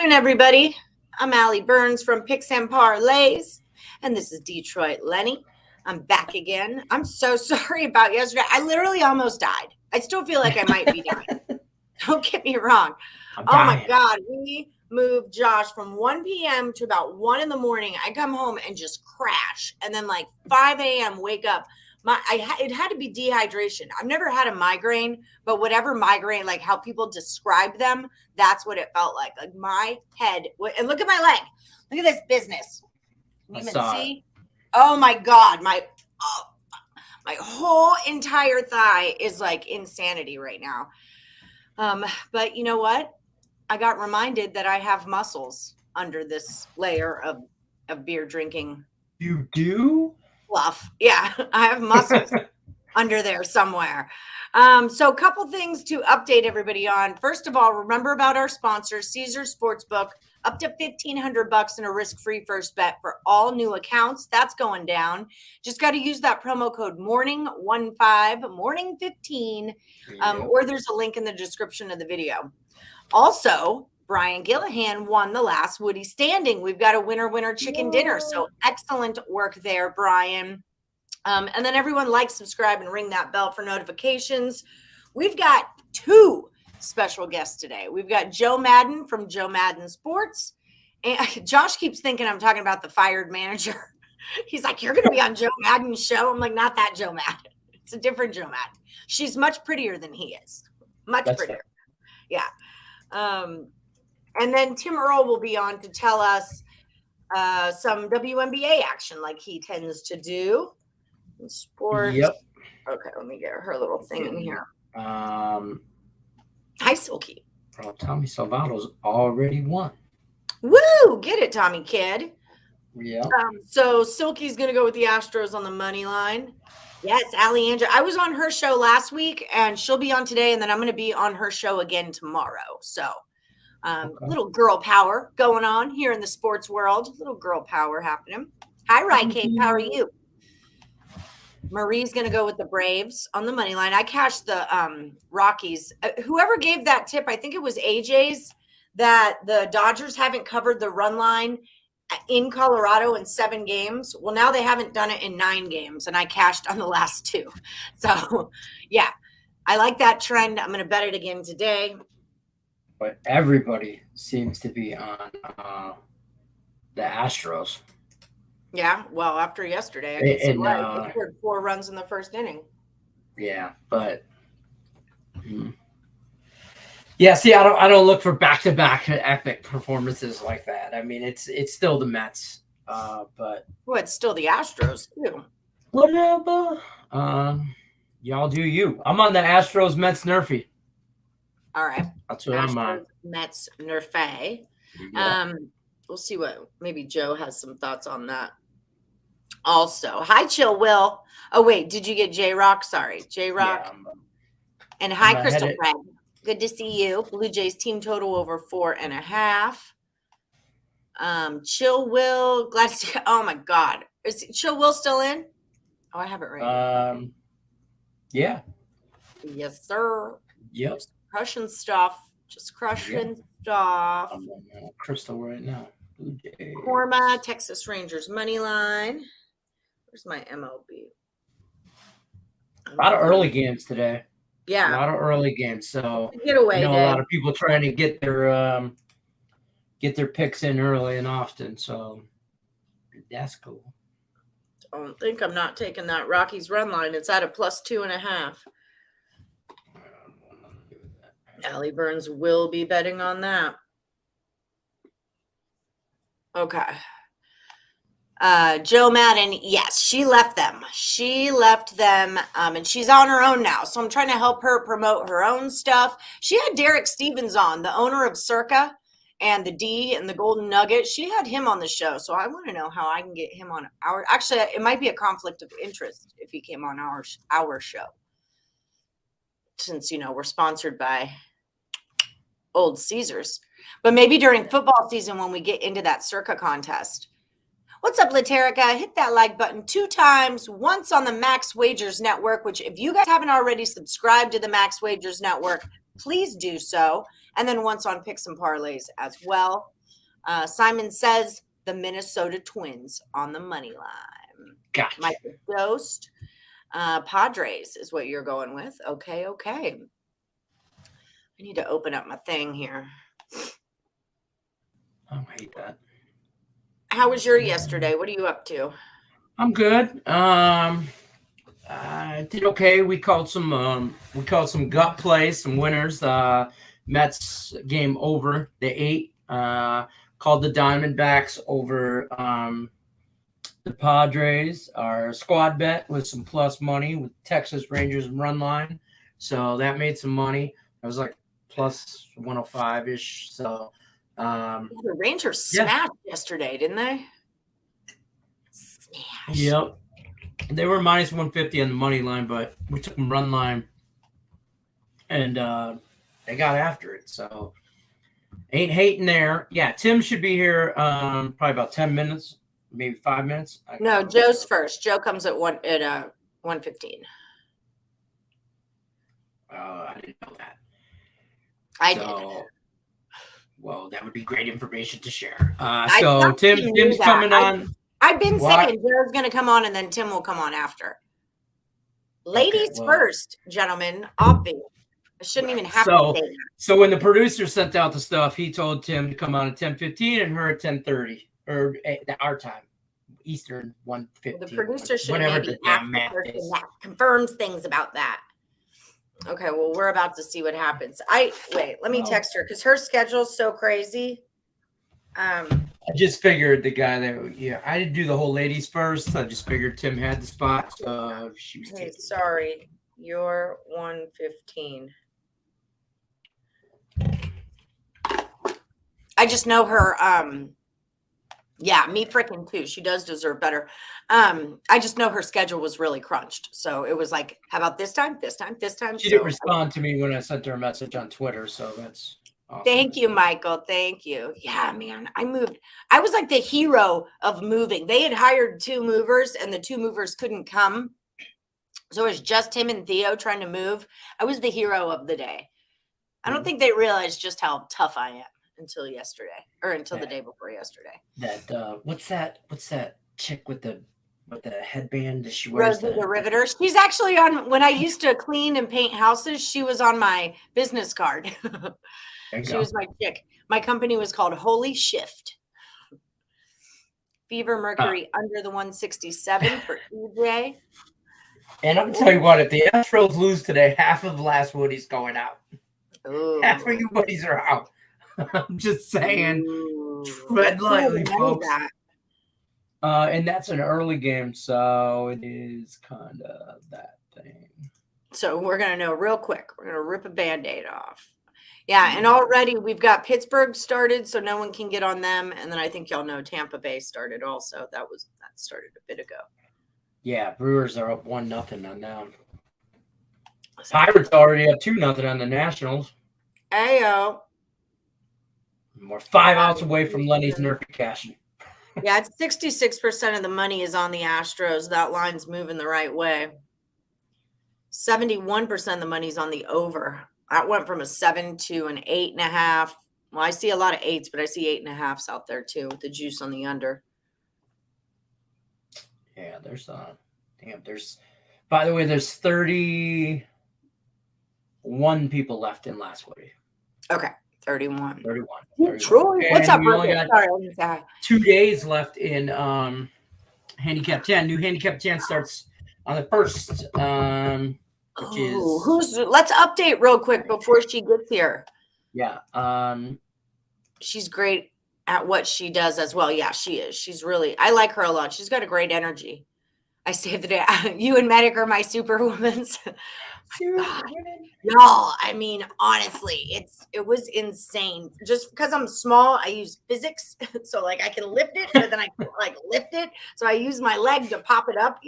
afternoon, everybody. I'm Allie Burns from Picks and Parlays, and this is Detroit Lenny. I'm back again. I'm so sorry about yesterday. I literally almost died. I still feel like I might be dying. Don't get me wrong. Oh my God. We moved Josh from 1 p.m. to about 1 in the morning. I come home and just crash. And then like 5 a.m. wake up. It had to be dehydration. I've never had a migraine, but whatever migraine, like how people describe them, that's what it felt like. Like my head, and look at my leg. Look at this business. You even see? Oh my God. My whole entire thigh is like insanity right now. But you know what? I got reminded that I have muscles under this layer of beer drinking. You do? Fluff. Yeah, I have muscles under there somewhere. So a couple things to update everybody on. First of all, remember about our sponsor, Caesars Sportsbook, up to $1,500 in a risk-free first bet for all new accounts. That's going down. Just got to use that promo code morning15, morning15, or there's a link in the description of the video. Also, Brian Gillihan won the last Woody standing. We've got a winner chicken dinner. So excellent work there, Brian. And then everyone like, subscribe, and ring that bell for notifications. We've got two special guests today. We've got Joe Madden from Joe Madden Sports. And Josh keeps thinking I'm talking about the fired manager. He's like, you're going to be on Joe Madden's show. I'm like, not that Joe Madden. It's a different Joe Madden. She's much prettier than he is. Much prettier. Fair. Yeah. And then Tim Earle will be on to tell us some WNBA action like he tends to do in sports. Yep. Okay, let me get her little thing in here. Hi, Silky. Well, Tommy Salvato's already won. Woo! Get it, Tommy Kid. Yeah. So Silky's going to go with the Astros on the money line. Yes, Allie Andrew. I was on her show last week, and she'll be on today, and then I'm going to be on her show again tomorrow. So little girl power going on here in the sports world. Little girl power happening. Hi, Rycade. How are you? Marie's going to go with the Braves on the money line. I cashed the Rockies. Whoever gave that tip, I think it was AJ's, that the Dodgers haven't covered the run line in Colorado in 7 games. Well, now they haven't done it in 9 games, and I cashed on the last 2. So, yeah, I like that trend. I'm going to bet it again today. But everybody seems to be on the Astros. Yeah, well, after yesterday, I can see why. They scored 4 runs in the first inning. Yeah, but yeah, see, I don't look for back-to-back epic performances like that. I mean, it's still the Mets, but it's still the Astros too. Whatever. Y'all do you. I'm on the Astros Mets Nerfy. All right. That's what I'm on. Mets Nerfy. Yeah. We'll see what maybe Joe has some thoughts on that. Also, hi, Chill Will. Oh, wait, did you get J-Rock? Sorry, J-Rock. Yeah, and hi, Crystal Craig. Good to see you. Blue Jays team total over 4.5. Chill Will. Glad to see you. Oh, my God. Is Chill Will still in? Oh, I have it right. Yeah. Yes, sir. Yep. Crushing stuff. Just crushing stuff. I'm on Crystal right now. Korma, Texas Rangers money line. Where's my MLB? A lot of early games today. Yeah. A lot of early games. So getaway a lot of people trying to get their picks in early and often. So that's cool. Don't think I'm not taking that Rockies run line. It's at a +2.5. Allie Burns will be betting on that. Okay. Joe Madden, yes, she left them. And she's on her own now. So I'm trying to help her promote her own stuff. She had Derek Stevens on, the owner of Circa and the D and the Golden Nugget. She had him on the show. So I want to know how I can get him on our. Actually, it might be a conflict of interest if he came on our show. Since, we're sponsored by Old Caesars. But maybe during football season when we get into that Circa contest. What's up, Laterica? Hit that like button 2 times, once on the Max Wagers Network, which if you guys haven't already subscribed to the Max Wagers Network, please do so. And then once on picks and parlays as well. Simon says the Minnesota Twins on the money line. Gotcha. Michael Ghost. Padres is what you're going with. Okay. I need to open up my thing here. Oh, I hate that. How was your yesterday? What are you up to? I'm good. I did okay. We called some gut plays, some winners. Mets game over the 8. Called the Diamondbacks over the Padres. Our squad bet with some plus money with Texas Rangers run line, so that made some money. It was like plus 105-ish. So the Rangers smashed yesterday, didn't they? Smash. Yep. They were minus 150 on the money line, but we took them run line, and they got after it. So ain't hating there. Yeah, Tim should be here probably about 10 minutes, maybe 5 minutes. No, Joe's first. Joe comes at 1:15. I didn't know that. I did. Well, that would be great information to share. So Tim's coming on. I've been saying Joe's going to come on, and then Tim will come on after. Ladies first, gentlemen. Obvious. I shouldn't even have to say that. So when the producer sent out the stuff, he told Tim to come on at 10:15 and her at 10:30, or our time, Eastern 1:15. The producer should maybe ask the person that confirms things about that. Okay, well, we're about to see what happens. Let me text her because her schedule's so crazy. I just figured the guy I didn't do the whole ladies first. I just figured Tim had the spot. She was sorry, you're 1:15. I just know her. Me freaking too. She does deserve better. I just know her schedule was really crunched. So it was like, how about this time? She didn't respond to me when I sent her a message on Twitter. So that's awesome. Thank you, Michael. Thank you. Yeah, man, I moved. I was like the hero of moving. They had hired 2 movers and the 2 movers couldn't come. So it was just him and Theo trying to move. I was the hero of the day. I don't think they realized just how tough I am until yesterday, or until the day before yesterday. That what's that chick with the headband? Does she wear Rosie the Riveter? She's actually on. When I used to clean and paint houses, she was on my business card. She was my chick. My company was called Holy Shift. Fever Mercury under the 167 for EJ. And I'm gonna tell you what, if the Astros lose today, half of the last Woodies going out. Ooh. Half of you Woodies are out. I'm just saying, tread lightly, folks. And that's an early game, so it is kind of that thing. So we're going to know real quick. We're going to rip a Band-Aid off. Yeah, and already we've got Pittsburgh started, so no one can get on them. And then I think y'all know Tampa Bay started also. That started a bit ago. Yeah, Brewers are up 1-0 on them. Pirates already up 2-0 on the Nationals. Ayo. We're 5 outs away from Lenny's Nerfy cashing. Yeah, it's 66% of the money is on the Astros. That line's moving the right way. 71% of the money's on the over. That went from a 7 to an 8.5. Well, I see a lot of 8s, but I see 8.5s out there too with the juice on the under. Yeah, by the way, there's 31 people left in last Woody. Okay. 31. Troy, what's up, we only got Sorry, 2 days left in Handicap 10. New Handicap 10 starts on the 1st. Let's update real quick before she gets here. Yeah. She's great at what she does as well. Yeah, she is. I like her a lot. She's got a great energy. I saved the day. You and Medic are my superwomans. Y'all, I mean, honestly, it was insane. Just because I'm small, I use physics. So like I can lift it, but then I like lift it. So I use my leg to pop it up,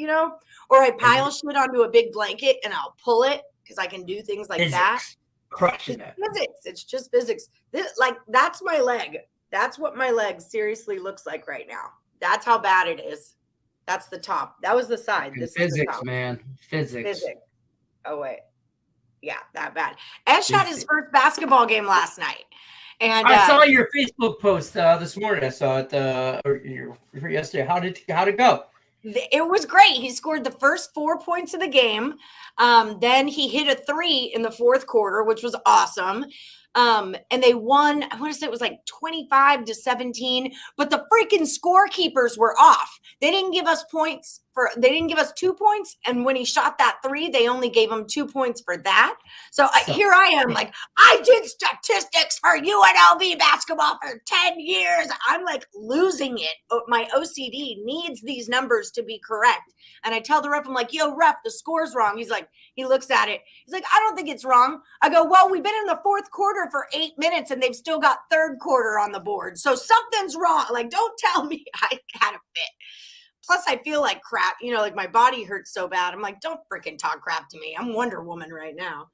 or I pile shit onto a big blanket and I'll pull it because I can do things like that. Crushing it. Physics. It's just physics. That's my leg. That's what my leg seriously looks like right now. That's how bad it is. That's the top. That was the side. This physics, is the top. Man. Physics. Oh, wait. Yeah, that bad. Esh had his first basketball game last night. And I saw your Facebook post this morning. I saw it or yesterday. How'd it go? It was great. He scored the first 4 points of the game. Then he hit a 3 in the fourth quarter, which was awesome. And they won, I want to say it was like 25-17, but the freaking scorekeepers were off. They didn't give us 2 points. And when he shot that 3, they only gave him 2 points for that. So here I am, like, I did statistics for UNLV basketball for 10 years. I'm like losing it. My OCD needs these numbers to be correct. And I tell the ref, I'm like, yo, ref, the score's wrong. He's like, he looks at it. He's like, I don't think it's wrong. I go, well, we've been in the fourth quarter for 8 minutes and they've still got third quarter on the board. So something's wrong. Like, don't tell me I had a fit. Plus, I feel like crap. Like my body hurts so bad. I'm like, don't freaking talk crap to me. I'm Wonder Woman right now.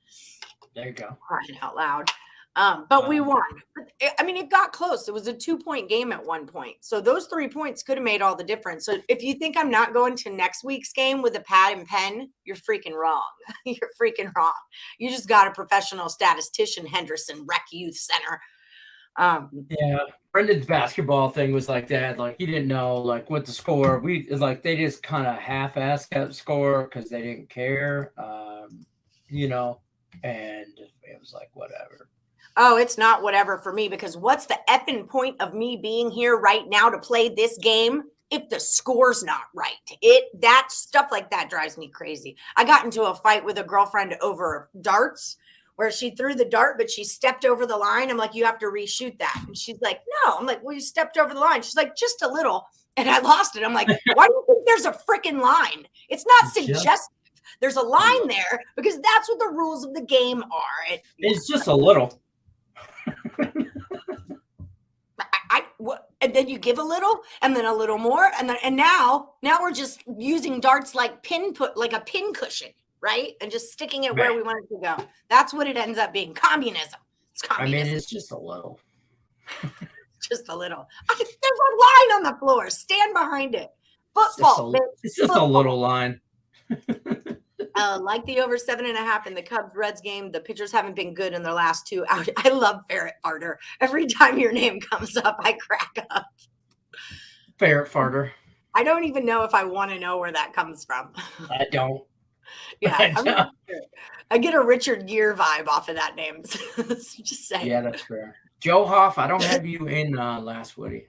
There you go. Crying out loud. But we won. It got close. It was a 2-point game at one point. So those 3 points could have made all the difference. So if you think I'm not going to next week's game with a pad and pen, you're freaking wrong. You're freaking wrong. You just got a professional statistician, Henderson Rec Youth Center. Yeah, Brendan's basketball thing was like that. Like he didn't know like what the score. They just kind of half-assed kept score because they didn't care. And it was like whatever. Oh, it's not whatever for me, because what's the effing point of me being here right now to play this game if the score's not right? That stuff like that drives me crazy. I got into a fight with a girlfriend over darts where she threw the dart, but she stepped over the line. I'm like, you have to reshoot that. And she's like, no. I'm like, well, you stepped over the line. She's like, just a little. And I lost it. I'm like, why do you think there's a freaking line? It's not suggestive. There's a line there because that's what the rules of the game are. It's just a little. And then you give a little, and then a little more, and now we're just using darts like a pin cushion, right? And just sticking it where we want it to go. That's what it ends up being. Communism. It's communism. It's just a little. Just a little. There's a line on the floor. Stand behind it. Football. It's just a little line. Like the over 7.5 in the Cubs-Reds game, the pitchers haven't been good in their last 2 out. I love Ferret Farter. Every time your name comes up, I crack up. Ferret Farter. I don't even know if I want to know where that comes from. I don't. Yeah, I get a Richard Gere vibe off of that name. Just saying. Yeah, that's fair. Joe Hoff, I don't have you in last Woody.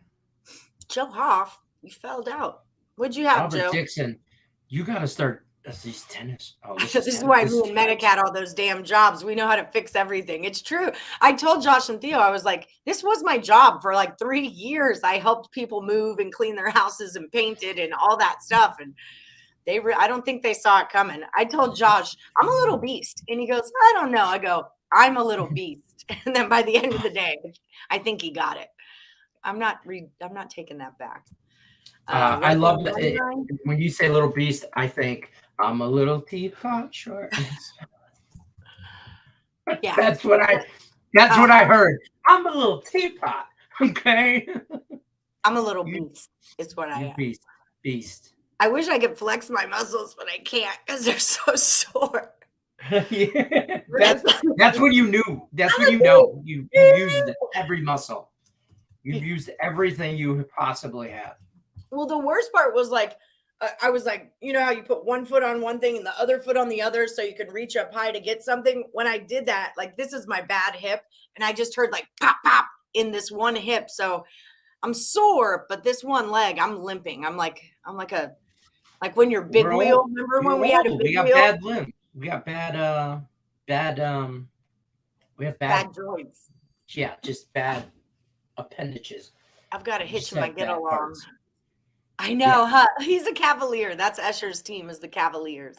Joe Hoff, you felled out. What'd you have, Robert Joe? Dixon, you got to start. These tennis. This is why me and Medic had all those damn jobs. We know how to fix everything. It's true. I told Josh and Theo, I was like, this was my job for like 3 years. I helped people move and clean their houses and painted and all that stuff. And I don't think they saw it coming. I told Josh, I'm a little beast. And he goes, I don't know. I go, I'm a little beast. And then by the end of the day, I think he got it. I'm not taking that back. I love that. When you say little beast, I think I'm a little teapot short. Yeah, that's what I heard. I'm a little teapot. Okay. I'm a little beast. It's what I am. Beast. I wish I could flex my muscles, but I can't because they're so sore. Yeah. That's when you knew. That's when you know you used every muscle. You've used everything you possibly have. Well, the worst part was like, I was like, you know how you put one foot on one thing and the other foot on the other so you can reach up high to get something? When I did that, like, this is my bad hip, and I just heard like pop, pop in this one hip. So I'm sore, but this one leg, I'm limping. I'm like when you're big wheel. Remember when we had a big wheel? We got bad limbs. We got bad joints. Yeah, just bad appendages. I've got a hitch in my get along. I know, huh? He's a Cavalier. That's Escher's team, is the Cavaliers.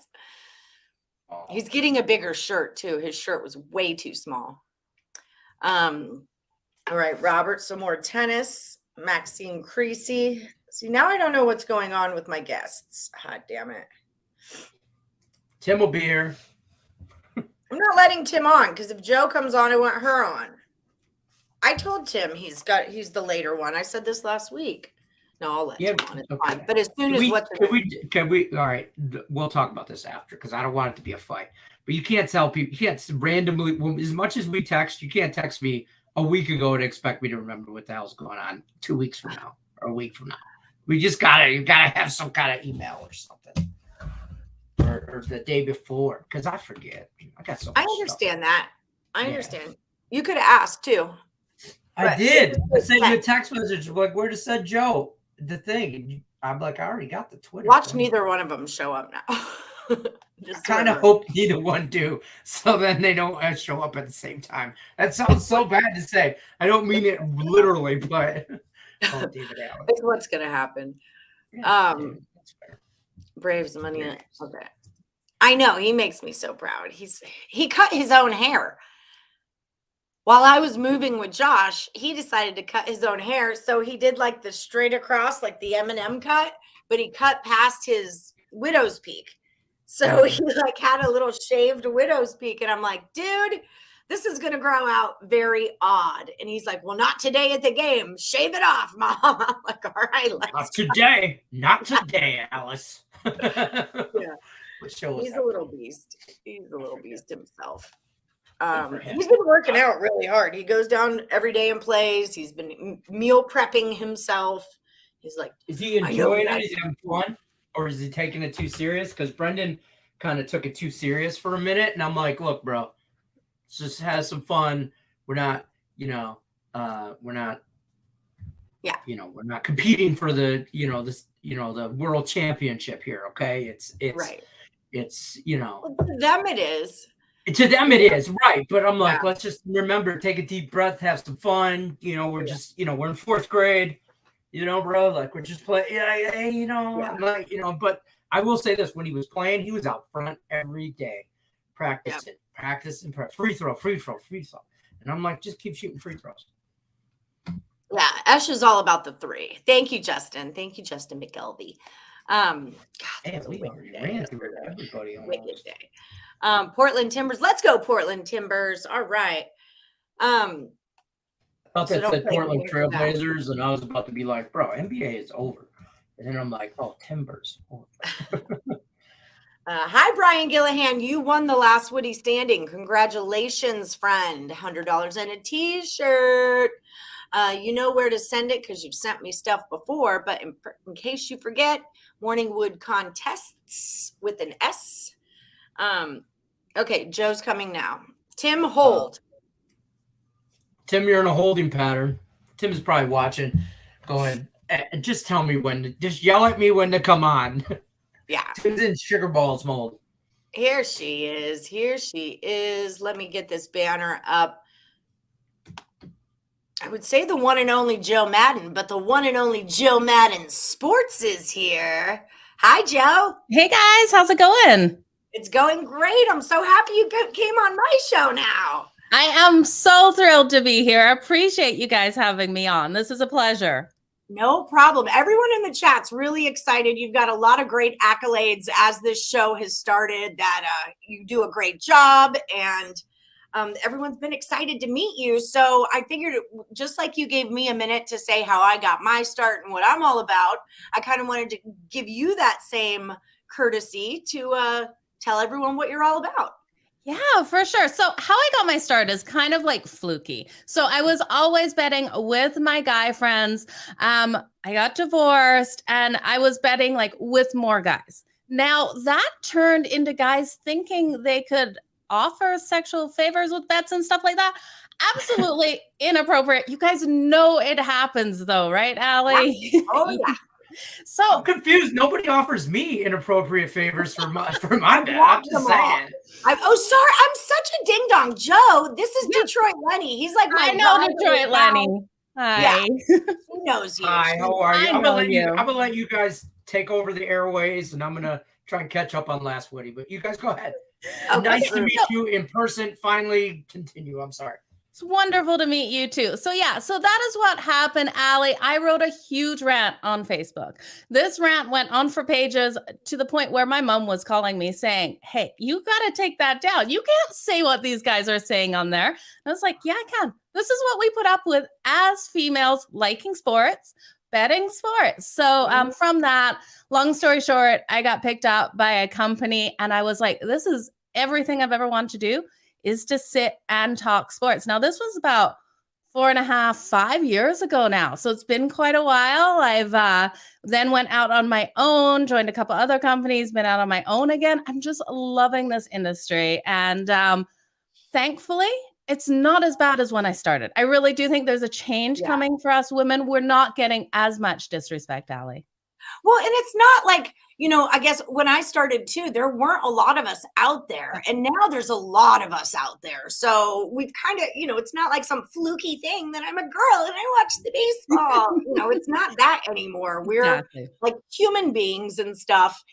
Oh. He's getting a bigger shirt too. His shirt was way too small. All right, Robert, some more tennis. Maxine Creasy. See, now I don't know what's going on with my guests. God damn it. Tim will be here. I'm not letting Tim on because if Joe comes on, I want her on. I told Tim he's the later one. I said this last week. No, I'll let Tim on. It's fine. But as soon as can we? All right, we'll talk about this after because I don't want it to be a fight. But you can't tell people, you can't randomly, as much as we text, you can't text me a week ago to expect me to remember what the hell's going on 2 weeks from now or a week from now. We just you gotta have some kind of email or something. Or the day before, because I forget. I got so much I understand stuff. that. I understand. You could have asked too. I did. I sent you a text message like, where to send Joe the thing. I'm like, I already got the Twitter. Watch thing. neither one of them show up now. I kind of hope neither one do, so then they don't show up at the same time. That sounds so bad to say. I don't mean it literally, but oh, David Allen. It's what's gonna happen. Yeah, that's fair. Braves money. Okay. I know, he makes me so proud. He cut his own hair. While I was moving with Josh, he decided to cut his own hair. So he did like the straight across, like the Eminem cut, but he cut past his widow's peak. So he like had a little shaved widow's peak. And I'm like, dude, this is going to grow out very odd. And he's like, well, not today at the game. Shave it off, Mom. I'm like, all right. Not today. Not today, Alice. Yeah. He's a little beast. He's a little beast himself. He's been working out really hard. He goes down every day and plays. He's been meal prepping himself. He's like, is he enjoying it? Is he having fun? Or is he taking it too serious? Because Brendan kind of took it too serious for a minute. And I'm like, look, bro, let's just have some fun. We're not, we're not competing for the, the world championship here. Okay. It's right. It's, well, to them it is. To them it is, right. But I'm like, let's just remember, take a deep breath, have some fun. We're just, we're in 4th grade, bro. Like, we're just playing, like, but I will say this, when he was playing, he was out front every day, practicing, free throw. And I'm like, just keep shooting free throws. Yeah, Esh is all about the 3. Thank you, Justin. Thank you, Justin McKelvey. God, we already ran through everybody on wicked day. Portland Timbers. Let's go, Portland Timbers. All right. I thought that said Portland Trailblazers, and I was about to be like, bro, NBA is over. And then I'm like, oh, Timbers. Hi, Brian Gillihan. You won the last Woody standing. Congratulations, friend. $100 and a T-shirt. You know where to send it because you've sent me stuff before, but in case you forget, Morningwood Contests with an S. Okay, Joe's coming now. Tim, hold. Tim, you're in a holding pattern. Tim is probably watching. Go ahead. Just tell me when. Just yell at me when to come on. Yeah. Tim's in sugar balls mold. Here she is. Let me get this banner up. I would say the one and only Joe Madden, but the one and only Joe Madden Sports is here. Hi, Joe. Hey, guys. How's it going? It's going great. I'm so happy you came on my show now. I am so thrilled to be here. I appreciate you guys having me on. This is a pleasure. No problem. Everyone in the chat's really excited. You've got a lot of great accolades as this show has started, that you do a great job, and everyone's been excited to meet you. So I figured, just like you gave me a minute to say how I got my start and what I'm all about, I kind of wanted to give you that same courtesy to tell everyone what you're all about. Yeah, for sure. So how I got my start is kind of like fluky. So I was always betting with my guy friends. I got divorced and I was betting like with more guys. Now that turned into guys thinking they could offer sexual favors with bets and stuff like that. Absolutely inappropriate. You guys know it happens though, right, Allie? Yeah. Oh, yeah. So I'm confused. Nobody offers me inappropriate favors for my bet. I'm just saying. Sorry. I'm such a ding dong, Joe. This is Detroit Lenny. He's like my. I know Detroit Lenny. Hi. Yeah. He knows you. Hi. How are you? I'm gonna let you guys take over the airways, and I'm gonna try and catch up on last Woody. But you guys go ahead. Okay. Nice to meet you in person. Finally, continue. I'm sorry. It's wonderful to meet you too. So that is what happened, Allie. I wrote a huge rant on Facebook. This rant went on for pages to the point where my mom was calling me saying, hey, you got to take that down. You can't say what these guys are saying on there. And I was like, yeah, I can. This is what we put up with as females liking sports, betting sports. So from that, long story short, I got picked up by a company and I was like, this is everything I've ever wanted to do is to sit and talk sports. Now, this was about 4.5, 5 years ago now. So it's been quite a while. I've then went out on my own, joined a couple other companies, been out on my own again. I'm just loving this industry. And thankfully, it's not as bad as when I started. I really do think there's a change coming for us women. We're not getting as much disrespect, Allie. Well, and it's not like, I guess when I started too, there weren't a lot of us out there. And now there's a lot of us out there. So we've kind of, it's not like some fluky thing that I'm a girl and I watch the baseball. It's not that anymore. We're like human beings and stuff.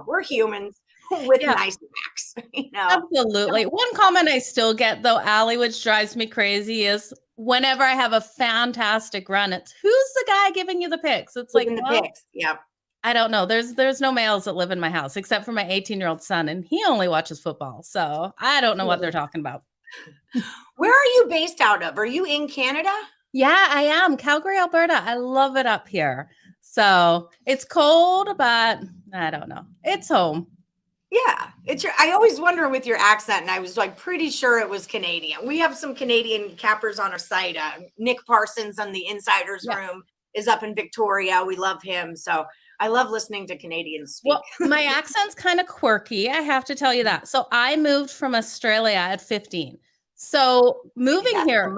We're humans with nice backs. Absolutely. One comment I still get though, Allie, which drives me crazy is whenever I have a fantastic run, it's who's the guy giving you the picks? It's like the picks. Yeah. I don't know. There's no males that live in my house except for my 18-year-old son, and he only watches football. So I don't know what they're talking about. Where are you based out of? Are you in Canada? Yeah, I am. Calgary, Alberta. I love it up here. So it's cold, but I don't know. It's home. Yeah, I always wonder with your accent, and I was like pretty sure it was Canadian. We have some Canadian cappers on our site. Nick Parsons on the Insiders Room is up in Victoria. We love him. So I love listening to Canadians speak. Well, my accent's kind of quirky. I have to tell you that. So I moved from Australia at 15. So moving here.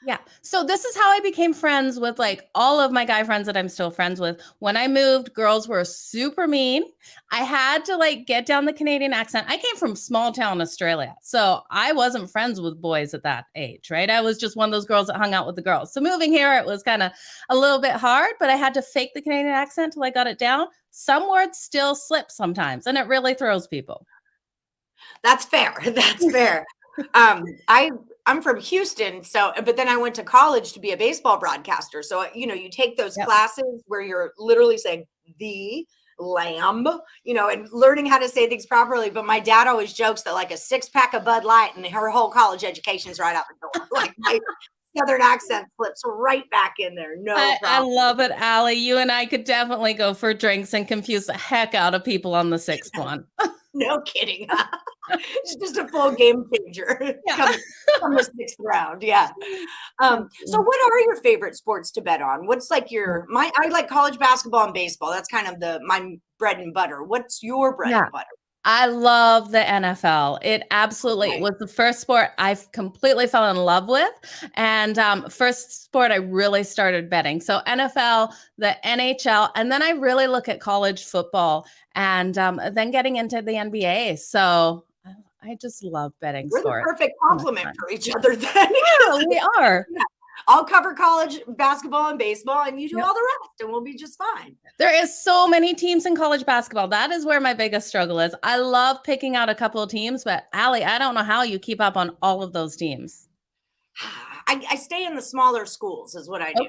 Yeah. So this is how I became friends with like all of my guy friends that I'm still friends with. When I moved, girls were super mean. I had to like get down the Canadian accent. I came from small town Australia. So I wasn't friends with boys at that age, right? I was just one of those girls that hung out with the girls. So moving here, it was kind of a little bit hard, but I had to fake the Canadian accent till I got it down. Some words still slip sometimes, and it really throws people. That's fair. That's fair. I'm from Houston, but then I went to college to be a baseball broadcaster. So, you take those classes where you're literally saying the lamb, and learning how to say things properly. But my dad always jokes that like a 6-pack of Bud Light and her whole college education is right out the door. Like my Southern accent flips right back in there. No problem. I love it, Allie. You and I could definitely go for drinks and confuse the heck out of people on the 6th one. No kidding. It's just a full game changer. Come the 6th round. Yeah. So what are your favorite sports to bet on? What's like I like college basketball and baseball. That's kind of my bread and butter. What's your bread and butter? I love the NFL. It absolutely was the first sport I completely fell in love with. And first sport I really started betting. So NFL, the NHL, and then I really look at college football and then getting into the NBA. So I just love betting sports. We're the perfect complement for each other then. Yeah, we are. Yeah. I'll cover college basketball and baseball, and you do all the rest, and we'll be just fine. There is so many teams in college basketball. That is where my biggest struggle is. I love picking out a couple of teams, but Allie, I don't know how you keep up on all of those teams. I stay in the smaller schools is what I do,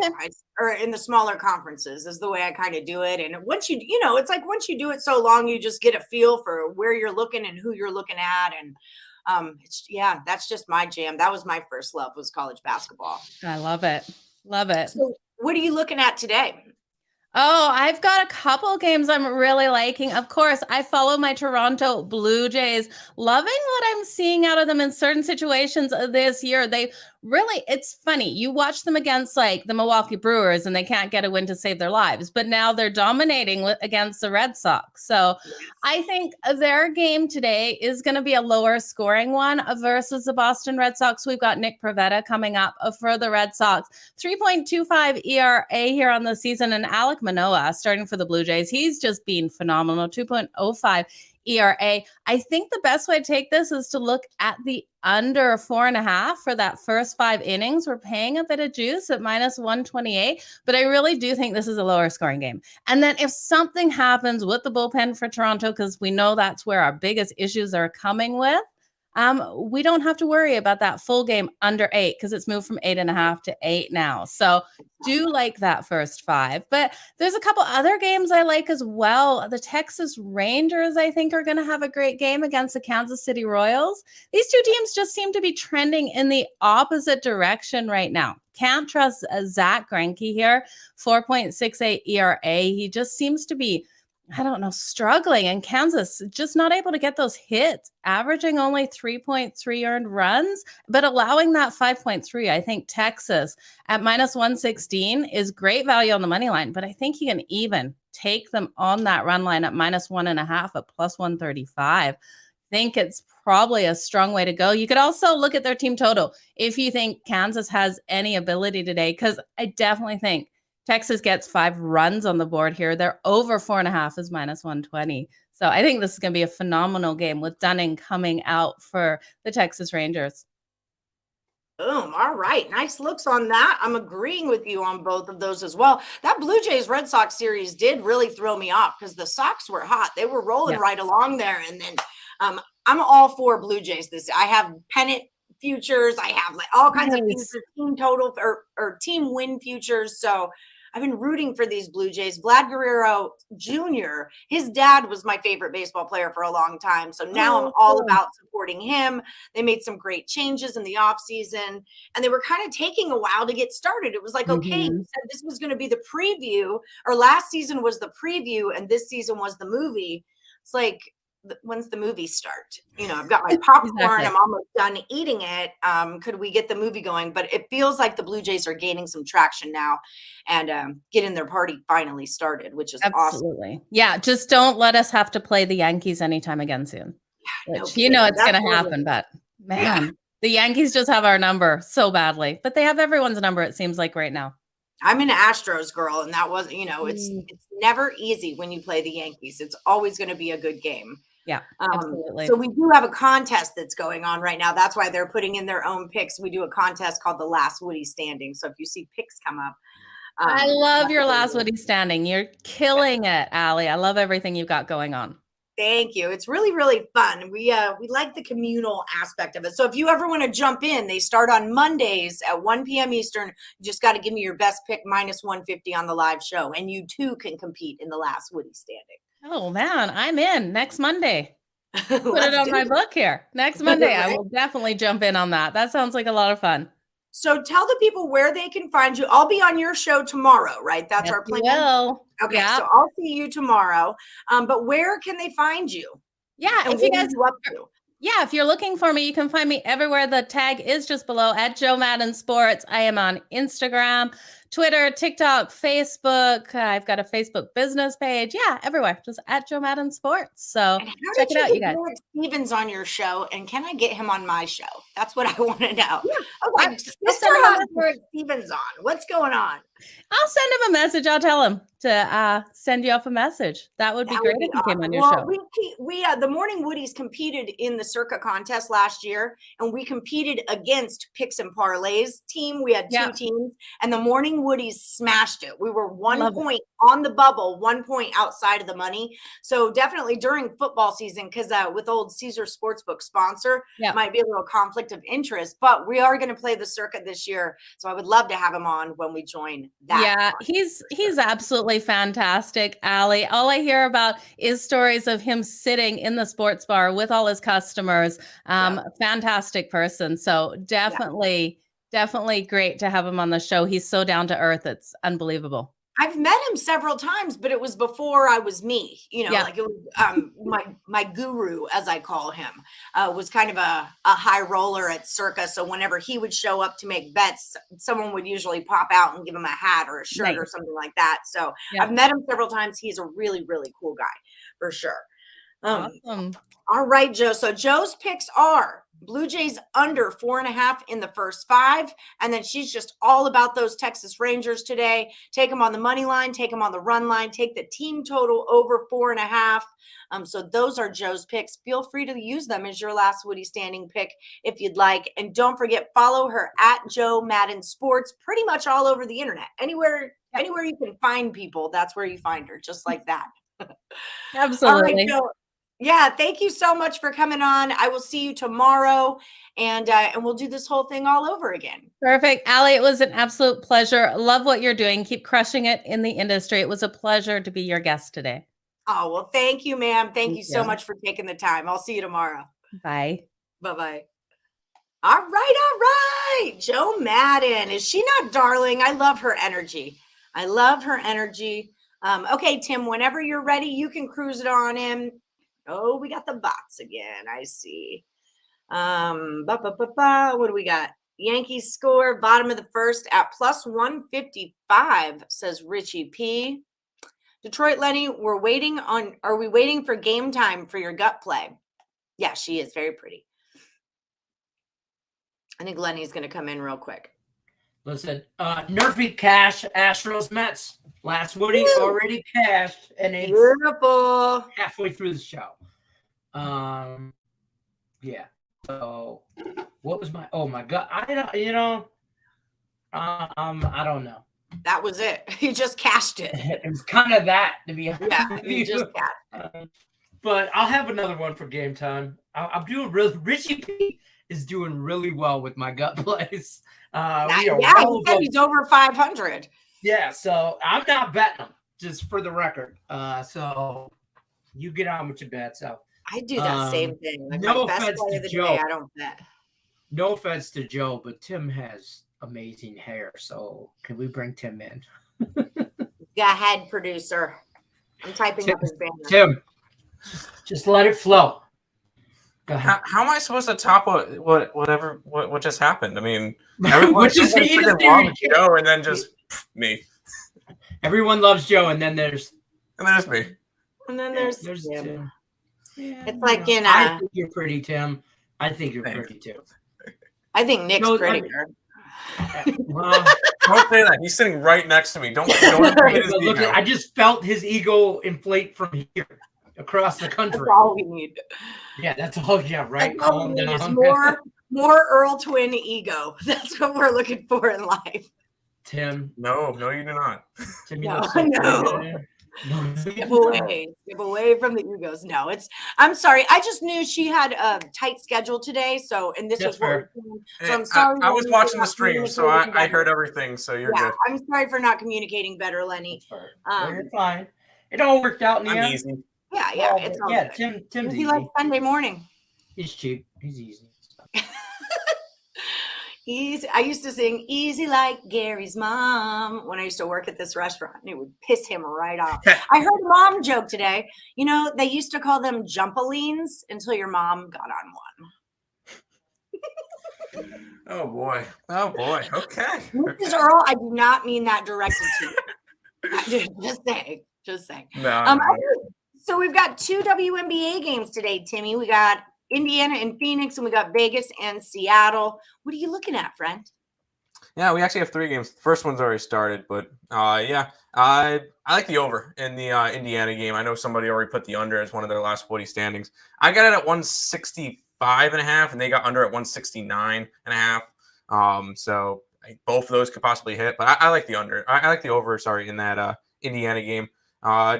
or in the smaller conferences is the way I kind of do it. And once it's like once you do it so long, you just get a feel for where you're looking and who you're looking at. And that's just my jam. That was my first love, was college basketball. I love it. Love it. So what are you looking at today? Oh, I've got a couple games I'm really liking. Of course, I follow my Toronto Blue Jays. Loving what I'm seeing out of them in certain situations this year. It's funny. You watch them against like the Milwaukee Brewers and they can't get a win to save their lives, but now they're dominating against the Red Sox. So I think their game today is going to be a lower scoring one versus the Boston Red Sox. We've got Nick Pivetta coming up for the Red Sox. 3.25 ERA here on the season, and Alek Manoah starting for the Blue Jays. He's just been phenomenal. 2.05 ERA. I think the best way to take this is to look at the under 4.5 for that first 5 innings. We're paying a bit of juice at -128, but I really do think this is a lower scoring game. And then if something happens with the bullpen for Toronto, because we know that's where our biggest issues are coming with, we don't have to worry about that full game under 8 because it's moved from 8.5 to 8 now. So do like that first 5. But there's a couple other games I like as well. The Texas Rangers, I think, are going to have a great game against the Kansas City Royals. These two teams just seem to be trending in the opposite direction right now. Can't trust Zach Greinke here. 4.68 ERA. He just seems to be I don't know, struggling, and Kansas just not able to get those hits, averaging only 3.3 earned runs, but allowing that 5.3. I think Texas at minus 116 is great value on the money line, but I think you can even take them on that run line at minus 1.5 at plus 135. Think it's probably a strong way to go. You could also look at their team total if you think Kansas has any ability today, because I definitely think Texas gets 5 runs on the board here. They're over 4.5 is minus 120. So I think this is going to be a phenomenal game with Dunning coming out for the Texas Rangers. Boom. All right. Nice looks on that. I'm agreeing with you on both of those as well. That Blue Jays Red Sox series did really throw me off because the Sox were hot. They were rolling right along there. And then I'm all for Blue Jays this. I have pennant futures. I have like all kinds of futures, team total or team win futures. So I've been rooting for these Blue Jays. Vlad Guerrero Jr., his dad was my favorite baseball player for a long time. So now I'm all about supporting him. They made some great changes in the offseason, and they were kind of taking a while to get started. It was like, okay, you said this was going to be the preview, or last season was the preview, and this season was the movie. It's like, when's the movie start? You know, I've got my popcorn. Exactly. I'm almost done eating it. Could we get the movie going? But it feels like the Blue Jays are gaining some traction now and getting their party finally started, which is absolutely awesome. Yeah, just don't let us have to play the Yankees anytime again soon. Yeah, which, you know, it's going to happen. But man, the Yankees just have our number so badly. But they have everyone's number, it seems like right now. I'm an Astros girl, and that was, you know, it's never easy when you play the Yankees. It's always going to be a good game. Yeah, absolutely. So we do have a contest that's going on right now. That's why they're putting in their own picks. We do a contest called the Last Woody Standing. So if you see picks come up. I love your Last Woody Standing. You're killing it, Allie. I love everything you've got going on. Thank you. It's really, really fun. We like the communal aspect of it. So if you ever want to jump in, they start on Mondays at 1 p.m. Eastern. You just got to give me your best pick minus 150 on the live show. And you too can compete in the Last Woody Standing. Oh, man, I'm in next Monday. Put it on my book here. Next Monday, right? I will definitely jump in on that. That sounds like a lot of fun. So tell the people where they can find you. I'll be on your show tomorrow, right? That's our plan. Okay, so I'll see you tomorrow. But where can they find you? Yeah, and if you guys are up to? Yeah, if you're looking for me, you can find me everywhere. The tag is just below at Joe Madden Sports. I am on Instagram, Twitter, TikTok, Facebook. I've got a Facebook business page. Yeah, everywhere. Just at Joe Madden Sports. So check it out, you guys. Stevens on your show, and can I get him on my show? That's what I want to know. Yeah. Okay, Mr. Stevens on. What's going on? I'll send him a message. I'll tell him to send you off a message. That would be great if he came on your show. We the Morning Woodies competed in the Circa contest last year, and we competed against Picks and Parlays team. We had 2 teams, and the Morning Woodies smashed it. We were 1 point on the bubble, 1 point outside of the money. So definitely during football season, because with old Caesar Sportsbook sponsor, might be a little conflict of interest, but we are going to play the Circa this year. So I would love to have him on when we join that. Yeah, he's absolutely fantastic, Allie. All I hear about is stories of him sitting in the sports bar with all his customers. Fantastic person. So definitely great to have him on the show. He's so down to earth. It's unbelievable. I've met him several times, but it was before I was me, you know, like it was my guru, as I call him, was kind of a high roller at Circa. So whenever he would show up to make bets, someone would usually pop out and give him a hat or a shirt or something like that. So I've met him several times. He's a really, really cool guy for sure. Awesome. All right, Joe. So Joe's picks are Blue Jays under 4.5 in the first 5. And then she's just all about those Texas Rangers today. Take them on the money line, take them on the run line, take the team total over 4.5. So those are Joe's picks. Feel free to use them as your Last Woody Standing pick if you'd like. And don't forget, follow her at Joe Madden Sports pretty much all over the internet. Anywhere you can find people, that's where you find her, just like that. Absolutely. All right, Joe. Yeah, thank you so much for coming on. I will see you tomorrow, and we'll do this whole thing all over again. Perfect. Allie, it was an absolute pleasure. Love what you're doing. Keep crushing it in the industry. It was a pleasure to be your guest today. Oh, well, thank you, ma'am. Thank you so much for taking the time. I'll see you tomorrow. Bye. Bye-bye. All right. Joe Madden. Is she not darling? I love her energy. Okay, Tim, whenever you're ready, you can cruise it on in. Oh, we got the bots again. I see. What do we got? Yankees score bottom of the first at plus 155, says Richie P. Detroit Lenny, are we waiting for game time for your gut play? Yeah, she is very pretty. I think Lenny's going to come in real quick. Listen, Nerfy cash, Astros, Mets. Last Woody already cashed, and it's beautiful. Halfway through the show. Yeah. So, what was my God? I don't, I don't know. That was it. You just cashed it. It was kind of that, to be honest. Yeah, you just cashed. But I'll have another one for game time. I'm doing Richie P is doing really well with my gut plays. He said he's over 500. Yeah, so I'm not betting him, just for the record. So you get on with your bets. So I do that same thing. Like no my best offense play to of the Joe. day, I don't bet. No offense to Joe, but Tim has amazing hair. So can we bring Tim in? Go ahead, producer. I'm typing up his banner. Tim, just let it flow. Go ahead. How am I supposed to top what just happened? I mean, Which is Joe, and then just me. Everyone loves Joe, and then there's me. And then there's Tim. Yeah, it's like in I think you're pretty, Tim. I think you're pretty too. I think Nick's prettier. Well, don't say that. He's sitting right next to me. Don't his look, I just felt his ego inflate from here across the country. That's all we need. Yeah, that's all. Yeah, right. Calm down. More Earle twin ego. That's what we're looking for in life. Tim. No, you do not. Tim, no. Skip away from the egos. No, I'm sorry. I just knew she had a tight schedule today. So this That's is what fair. we're doing. So I'm sorry. I was watching the stream, so I heard everything. So you're good. I'm sorry for not communicating better, Lenny. You're fine. It all worked out in the end. Easy. Yeah, it's all good. Tim's he easy. likes Sunday morning. He's cheap. He's easy. I used to sing "Easy Like Gary's Mom" when I used to work at this restaurant, and it would piss him right off. I heard a mom joke today. They used to call them jumpolines until your mom got on one. Oh boy. Okay. Mrs. Earle, I do not mean that directed to you. Just saying. No. So we've got 2 WNBA games today, Timmy. We got Indiana and Phoenix, and we got Vegas and Seattle. What are you looking at, friend? Yeah, we actually have 3 games. The first one's already started, but I like the over in the Indiana game. I know somebody already put the under as one of their last Woody standings. I got it at 165.5, and they got under at 169.5. So both of those could possibly hit, but I like the under. I like the over. Sorry, in that Indiana game.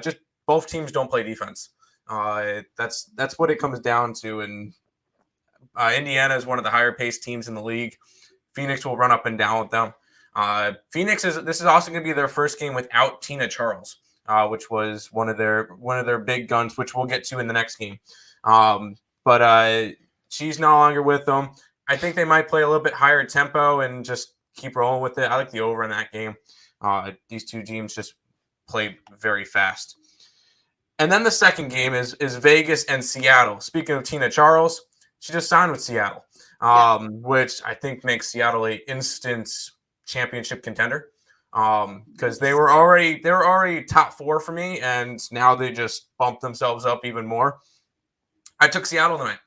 Just both teams don't play defense. That's what it comes down to. And Indiana is one of the higher paced teams in the league. Phoenix will run up and down with them. This is also going to be their first game without Tina Charles, which was one of their big guns, which we'll get to in the next game. But she's no longer with them. I think they might play a little bit higher tempo and just keep rolling with it. I like the over in that game. These two teams just play very fast. And then the second game is Vegas and Seattle. Speaking of Tina Charles, she just signed with Seattle, which I think makes Seattle an instant championship contender, because they were already top 4 for me, and now they just bumped themselves up even more. I took Seattle tonight.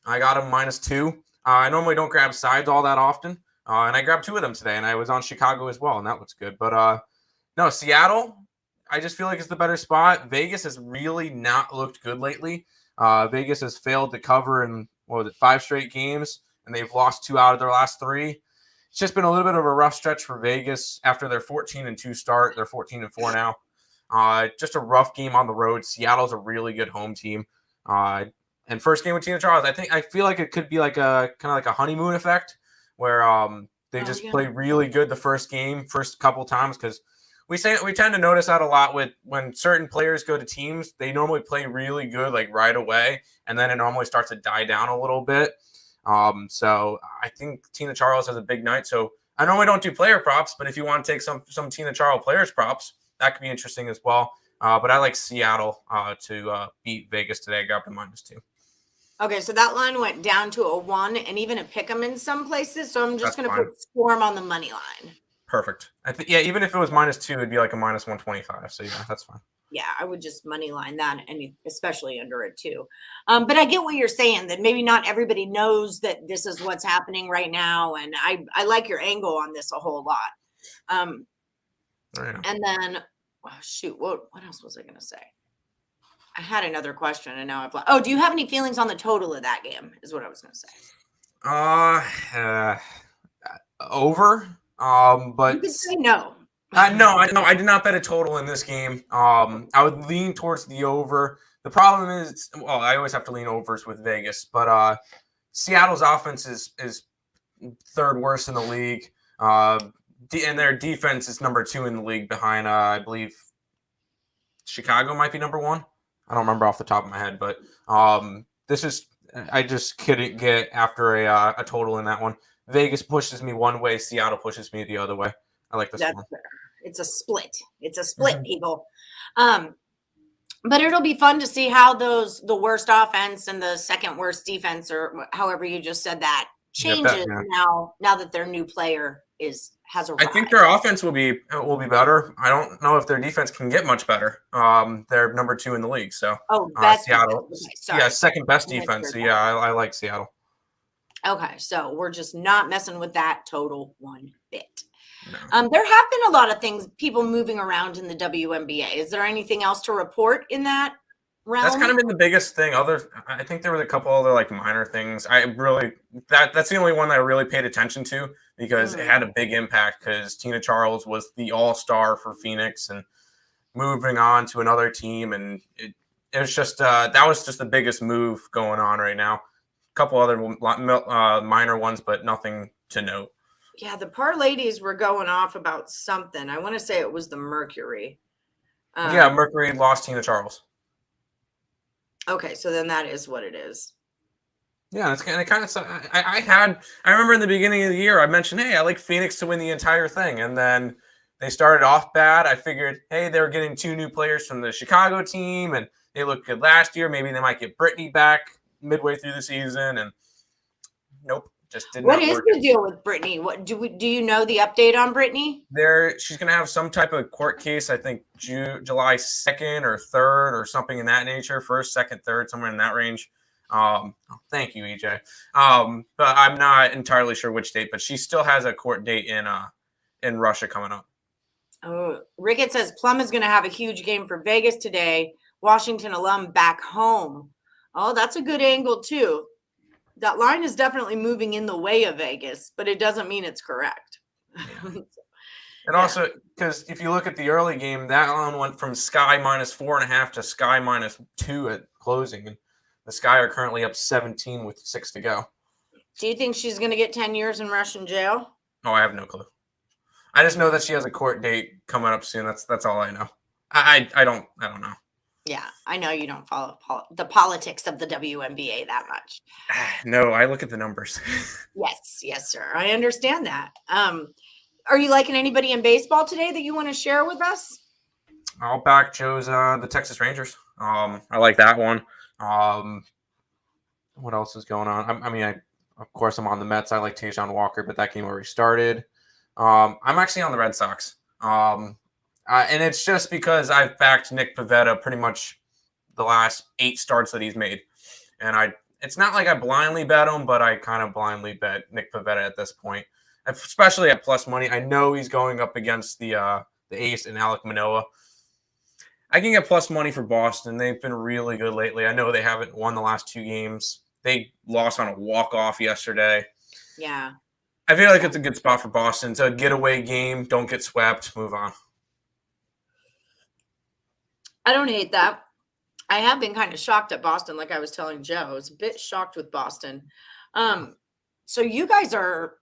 I got them -2. I normally don't grab sides all that often, and I grabbed 2 of them today, and I was on Chicago as well, and that looks good. But no, Seattle, I just feel like it's the better spot. Vegas has really not looked good lately. Vegas has failed to cover in 5 straight games, and they've lost 2 out of their last 3. It's just been a little bit of a rough stretch for Vegas after their 14-2 start. They're 14-4 now. Just a rough game on the road. Seattle's a really good home team. And first game with Tina Charles, I feel like it could be like a kind of like a honeymoon effect, where they play really good the first couple times, because we tend to notice that a lot with when certain players go to teams. They normally play really good like right away, and then it normally starts to die down a little bit. So I think Tina Charles has a big night. So I normally don't do player props, but if you want to take some Tina Charles players props, that could be interesting as well. But I like Seattle to beat Vegas today. I grabbed a -2. Okay, so that line went down to a 1 and even a pick 'em in some places. So I'm just That's going to fine. put Storm on the money line. Perfect. I think even if it was -2, it'd be like a -125. So yeah, that's fine. Yeah, I would just money line that, and especially under it too. But I get what you're saying, that maybe not everybody knows that this is what's happening right now, and I like your angle on this a whole lot. And then, shoot, what else was I going to say? I had another question, and now I've. Do you have any feelings on the total of that game? Is what I was going to say. Over. But You could say no. No, I did not bet a total in this game. I would lean towards the over. The problem is, well, I always have to lean overs with Vegas, but Seattle's offense is third worst in the league, and their defense is number 2 in the league behind, I believe, Chicago might be number 1. I don't remember off the top of my head, but I just couldn't get after a total in that one. Vegas pushes me one way, Seattle pushes me the other way. I like this one. Fair. It's a split. It's a split, people. But it'll be fun to see how the worst offense and the second worst defense, or however you just said that, changes now that their new player has arrived. I think their offense will be better. I don't know if their defense can get much better. They're number 2 in the league. So Seattle, second best defense. So yeah, I like Seattle. Okay, so we're just not messing with that total one bit. No. There have been a lot of things, people moving around in the WNBA. Is there anything else to report in that realm? That's kind of been the biggest thing. I think there was a couple other like minor things. That's the only one that I really paid attention to because it had a big impact because Tina Charles was the all-star for Phoenix and moving on to another team, and it was just that was just the biggest move going on right now. A couple other minor ones, but nothing to note. Yeah, the Parlays were going off about something. I want to say it was the Mercury. Mercury lost Tina Charles. Okay, so then that is what it is. Yeah, it's kind of. I remember in the beginning of the year, I mentioned, hey, I like Phoenix to win the entire thing, and then they started off bad. I figured, hey, they were getting 2 new players from the Chicago team, and they looked good last year. Maybe they might get Brittany back midway through the season, and nope. Just did not work. What is the deal with Brittany? What do you know the update on Brittany? She's going to have some type of court case. I think July 2nd or 3rd or something in that nature. 1st, 2nd, 3rd, somewhere in that range. Thank you, EJ. But I'm not entirely sure which date. But she still has a court date in Russia coming up. Oh, Rickett says Plum is going to have a huge game for Vegas today. Washington alum back home. Oh, that's a good angle too. That line is definitely moving in the way of Vegas, but it doesn't mean it's correct. Yeah. And also, because if you look at the early game, that line went from Sky -4.5 to Sky -2 at closing. And the Sky are currently up 17 with 6 to go. Do you think she's going to get 10 years in Russian jail? Oh, I have no clue. I just know that she has a court date coming up soon. That's all I know. I don't know. Yeah, I know you don't follow the politics of the WNBA that much. No, I look at the numbers. Yes, sir. I understand that. Are you liking anybody in baseball today that you want to share with us? I'll back Joe's the Texas Rangers. I like that one. What else is going on? Of course, I'm on the Mets. I like Tajon Walker, but that game already started. I'm actually on the Red Sox. And it's just because I've backed Nick Pivetta pretty much the last 8 starts that he's made. And it's not like I blindly bet him, but I kind of blindly bet Nick Pivetta at this point, especially at plus money. I know he's going up against the ace and Alek Manoah. I can get plus money for Boston. They've been really good lately. I know they haven't won the last 2 games. They lost on a walk-off yesterday. Yeah. I feel like it's a good spot for Boston. It's a getaway game. Don't get swept. Move on. I don't hate that. I have been kind of shocked at Boston, like I was telling Joe. I was a bit shocked with Boston. So you guys are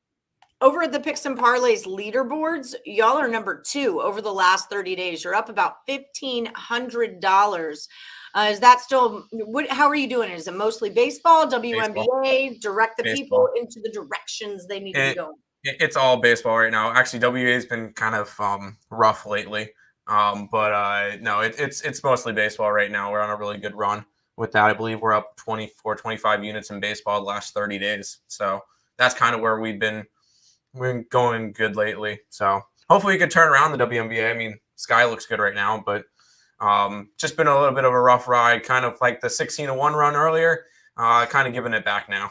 over at the Picks and Parlays leaderboards. Y'all are number 2 over the last 30 days. You're up about $1,500. Is that still how are you doing? Is it mostly baseball, WNBA, direct the people into the directions they need to be going? It's all baseball right now. Actually, WA has been kind of rough lately. No, it's mostly baseball right now. We're on a really good run with that. I believe we're up 24, 25 units in baseball the last 30 days. So that's kind of where we've been going good lately. So hopefully we could turn around the WNBA. I mean, Sky looks good right now, but just been a little bit of a rough ride, kind of like the 16-1 run earlier, kind of giving it back now.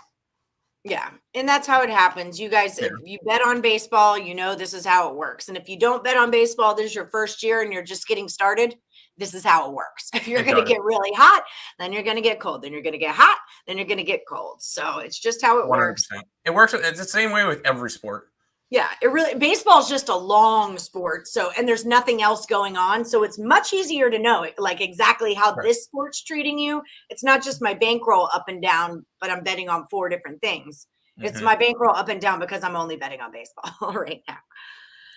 Yeah, and that's how it happens. You guys, if you bet on baseball, you know this is how it works. And if you don't bet on baseball, this is your first year and you're just getting started, this is how it works. If you're going to get really hot, then you're going to get cold. Then you're going to get hot, then you're going to get cold. So it's just how it 100%. works. It works. It's the same way with every sport. Yeah, baseball is just a long sport. So, and there's nothing else going on. So it's much easier to know like exactly how this sport's treating you. It's not just my bankroll up and down, but I'm betting on 4 different things. It's my bankroll up and down because I'm only betting on baseball right now.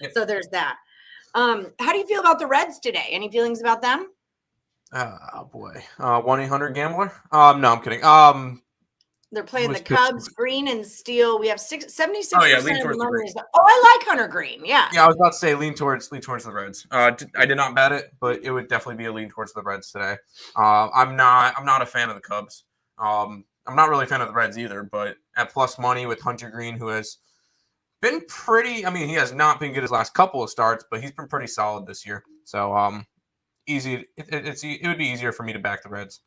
Yep. So there's that. How do you feel about the Reds today? Any feelings about them? Oh boy. 1-800-GAMBLER. No, I'm kidding. They're playing the Cubs, green and steel. We have 76% lean of the towards the money. green. I like Hunter Green. Yeah. Yeah, I was about to say lean towards the Reds. I did not bet it, but it would definitely be a lean towards the Reds today. I'm not a fan of the Cubs. I'm not really a fan of the Reds either, but at plus money with Hunter Green, who has been pretty, I mean, he has not been good his last couple of starts, but he's been pretty solid this year. So easy. It would be easier for me to back the Reds.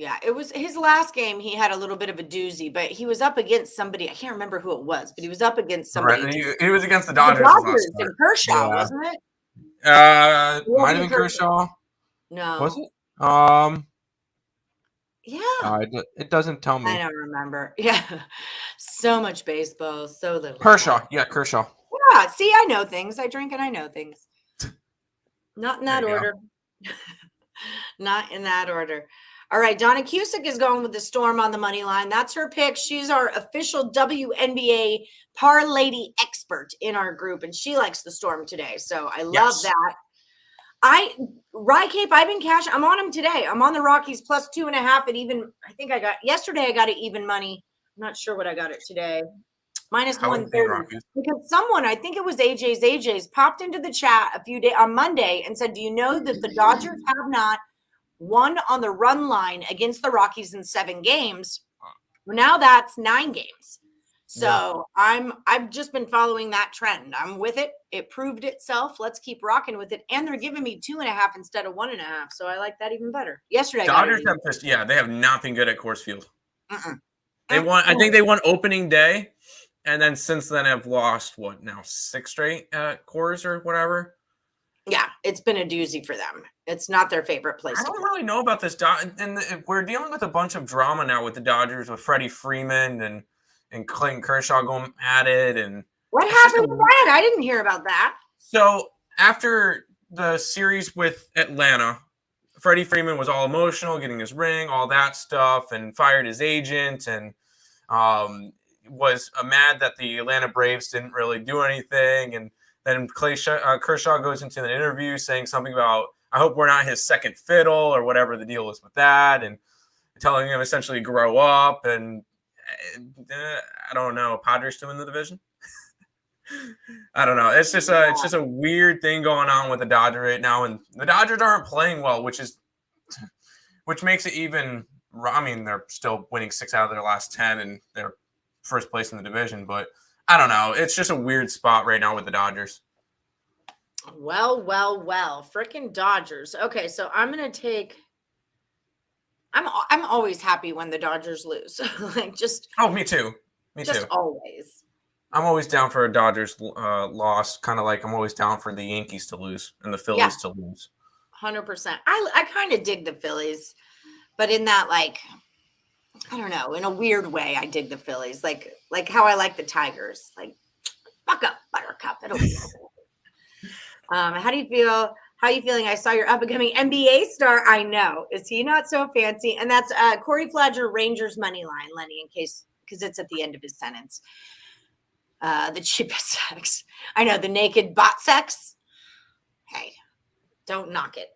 Yeah, it was his last game. He had a little bit of a doozy, but he was up against somebody. I can't remember who it was, but he was up against somebody. Right. He was against the Dodgers. And Kershaw, wasn't it? Might have been Kershaw. No. Was it? Yeah. It doesn't tell me. I don't remember. Yeah. So much baseball, so little. Kershaw. Yeah, Kershaw. Yeah. See, I know things. I drink and I know things. Not in that order. Not in that order. All right, Donna Cusick is going with the Storm on the money line. That's her pick. She's our official WNBA parlay expert in our group, and she likes the Storm today. So I love that. Cape, I've been cash. I'm on them today. I'm on the Rockies plus 2.5. And even yesterday I got it even money. I'm not sure what I got it today. Minus 130. Because someone, I think it was AJ's, popped into the chat a few days on Monday and said, do you know that the Dodgers have not won on the run line against the Rockies in 7 games? Well, now that's 9 games. So I've just been following that trend. I'm with it. It proved itself. Let's keep rocking with it. And they're giving me 2.5 instead of 1.5. So I like that even better. Yesterday, Dodgers they have not been good at Coors Field. They won. I think they won opening day, and then since then have lost 6 straight at Coors or whatever. Yeah, it's been a doozy for them. It's not their favorite place. I don't really know about this. And we're dealing with a bunch of drama now with the Dodgers, with Freddie Freeman and Clayton Kershaw going at it. And what happened with that? I didn't hear about that. So after the series with Atlanta, Freddie Freeman was all emotional, getting his ring, all that stuff, and fired his agent, and was mad that the Atlanta Braves didn't really do anything. And then Kershaw goes into an interview saying something about, I hope we're not his second fiddle or whatever the deal is with that, and telling him essentially grow up. And I don't know, Padres still in the division? I don't know. It's just a weird thing going on with the Dodgers right now, and the Dodgers aren't playing well, which makes it even. I mean, they're still winning 6 out of their last 10, and they're first place in the division, but I don't know. It's just a weird spot right now with the Dodgers. Well. Frickin' Dodgers. Okay, so I'm gonna take. I'm always happy when the Dodgers lose. Me too. Always. I'm always down for a Dodgers loss, kind of like I'm always down for the Yankees to lose and the Phillies to lose. 100%. I kind of dig the Phillies, but in that, like, I don't know, in a weird way, I dig the Phillies, like how I like the Tigers. Like, fuck up, Buttercup. It'll be okay. How do you feel? How are you feeling? I saw your up-and-coming NBA star. I know. Is he not so fancy? And that's Corey Flagger, Rangers money line, Lenny, because it's at the end of his sentence. The cheapest sex. I know, the naked bot sex. Hey, don't knock it.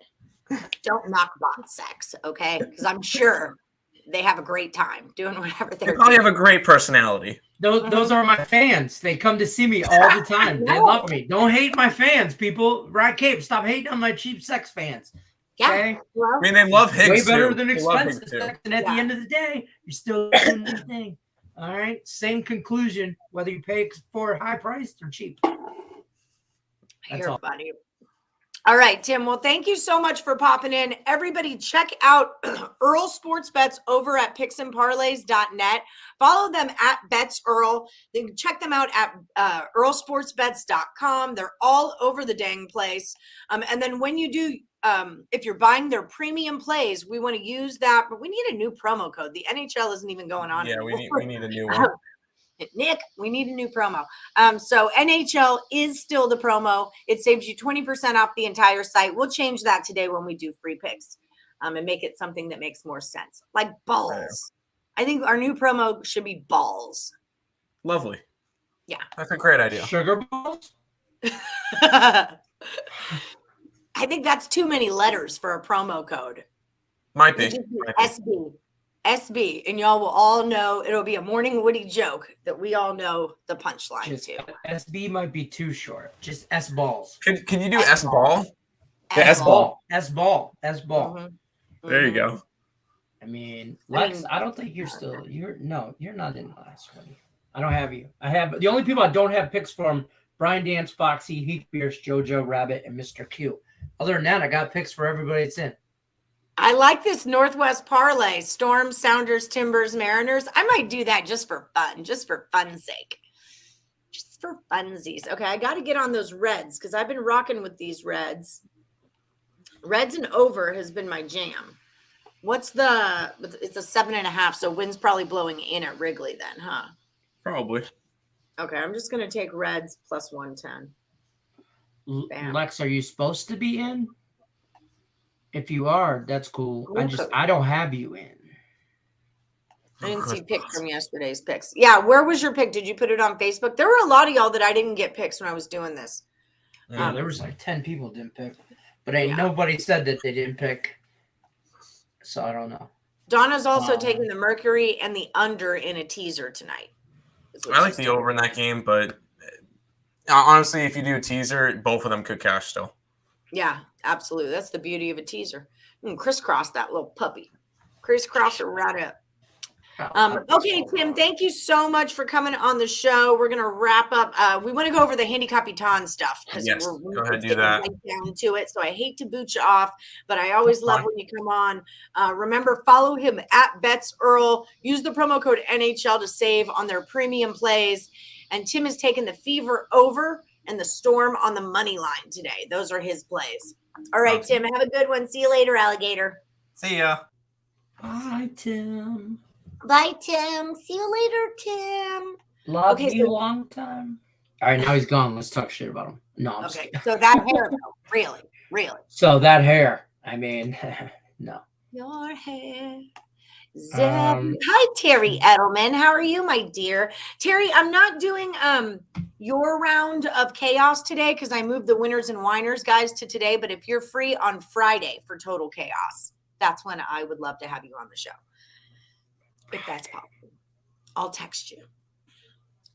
Don't knock bot sex, okay? Because I'm sure they have a great time doing whatever they probably have a great personality. Those are my fans. They come to see me all the time. They love me. Don't hate my fans, people. Right, Cape? Stop hating on my cheap sex fans. Okay? Yeah. Well, I mean, they love Higgs Way better too. than They love expensive Higgs, too. sex. And at the end of the day, you're still doing your thing. All right? Same conclusion, whether you pay for high priced or cheap. That's all. Funny. All right, Tim. Well, thank you so much for popping in. Everybody, check out Earle Sports Bets over at picksandparlays.net. Follow them at Bets Earle. Then check them out at earlesportsbets.com. They're all over the dang place. And then when you do, if you're buying their premium plays, we want to use that, but we need a new promo code. The NHL isn't even going on anymore. we need a new one. Nick, we need a new promo. So NHL is still the promo. It saves you 20% off the entire site. We'll change that today when we do free picks and make it something that makes more sense. Like balls. I think our new promo should be balls. Lovely. Yeah. That's a great idea. Sugar balls? I think that's too many letters for a promo code. Might be. SB, and y'all will all know it'll be a morning Woody joke that we all know the punchline to. SB might be too short. Just S balls. Can you do S ball? Yeah, S ball. S ball. S ball. Mm-hmm. There you go. I mean, Lex, I don't think you're not in the last one. I don't have you. I have the only people I don't have picks from: Brian Dance, Foxy, Heath Pierce, JoJo Rabbit, and Mr. Q. Other than that, I got picks for everybody that's in. I like this Northwest parlay: Storm, Sounders, Timbers, Mariners. I might do that just for fun, just for fun's sake. Just for funsies. Okay, I got to get on those Reds because I've been rocking with these Reds. Reds and over has been my jam. It's a 7.5, so wind's probably blowing in at Wrigley then, huh? Probably. Okay, I'm just going to take Reds plus 110. Bam. Lex, are you supposed to be in? If you are, that's cool. Okay. I don't have you in. I didn't see picks from yesterday's picks. Yeah, where was your pick? Did you put it on Facebook? There were a lot of y'all that I didn't get picks when I was doing this. Yeah, there was like 10 people didn't pick, but nobody said that they didn't pick. So I don't know. Donna's also taking the Mercury and the under in a teaser tonight. I like the over in that game, but honestly, if you do a teaser, both of them could cash still. Yeah, absolutely. That's the beauty of a teaser. Crisscross that little puppy. Crisscross her right up. Okay, Tim, thank you so much for coming on the show. We're going to wrap up. We want to go over the Handicapper stuff. Yes, we're go ahead, do that. Right down to it. So I hate to boot you off, but I always love when you come on. Remember, follow him at Bets Earle. Use the promo code NHL to save on their premium plays. And Tim has taken the Fever over and the Storm on the money line today. Those are his plays. All right, Tim, have a good one. See you later, alligator. See ya. Bye, Tim. Bye, Tim. See you later, Tim. Love you a long time. All right, now he's gone. Let's talk shit about him. No, I'm okay. So that hair, though, really. So that hair. I mean, no. Your hair. Hi, Terry Edelman. How are you, my dear? Terry, I'm not doing your round of chaos today because I moved the winners and whiners guys to today. But if you're free on Friday for total chaos, that's when I would love to have you on the show. If that's possible, I'll text you.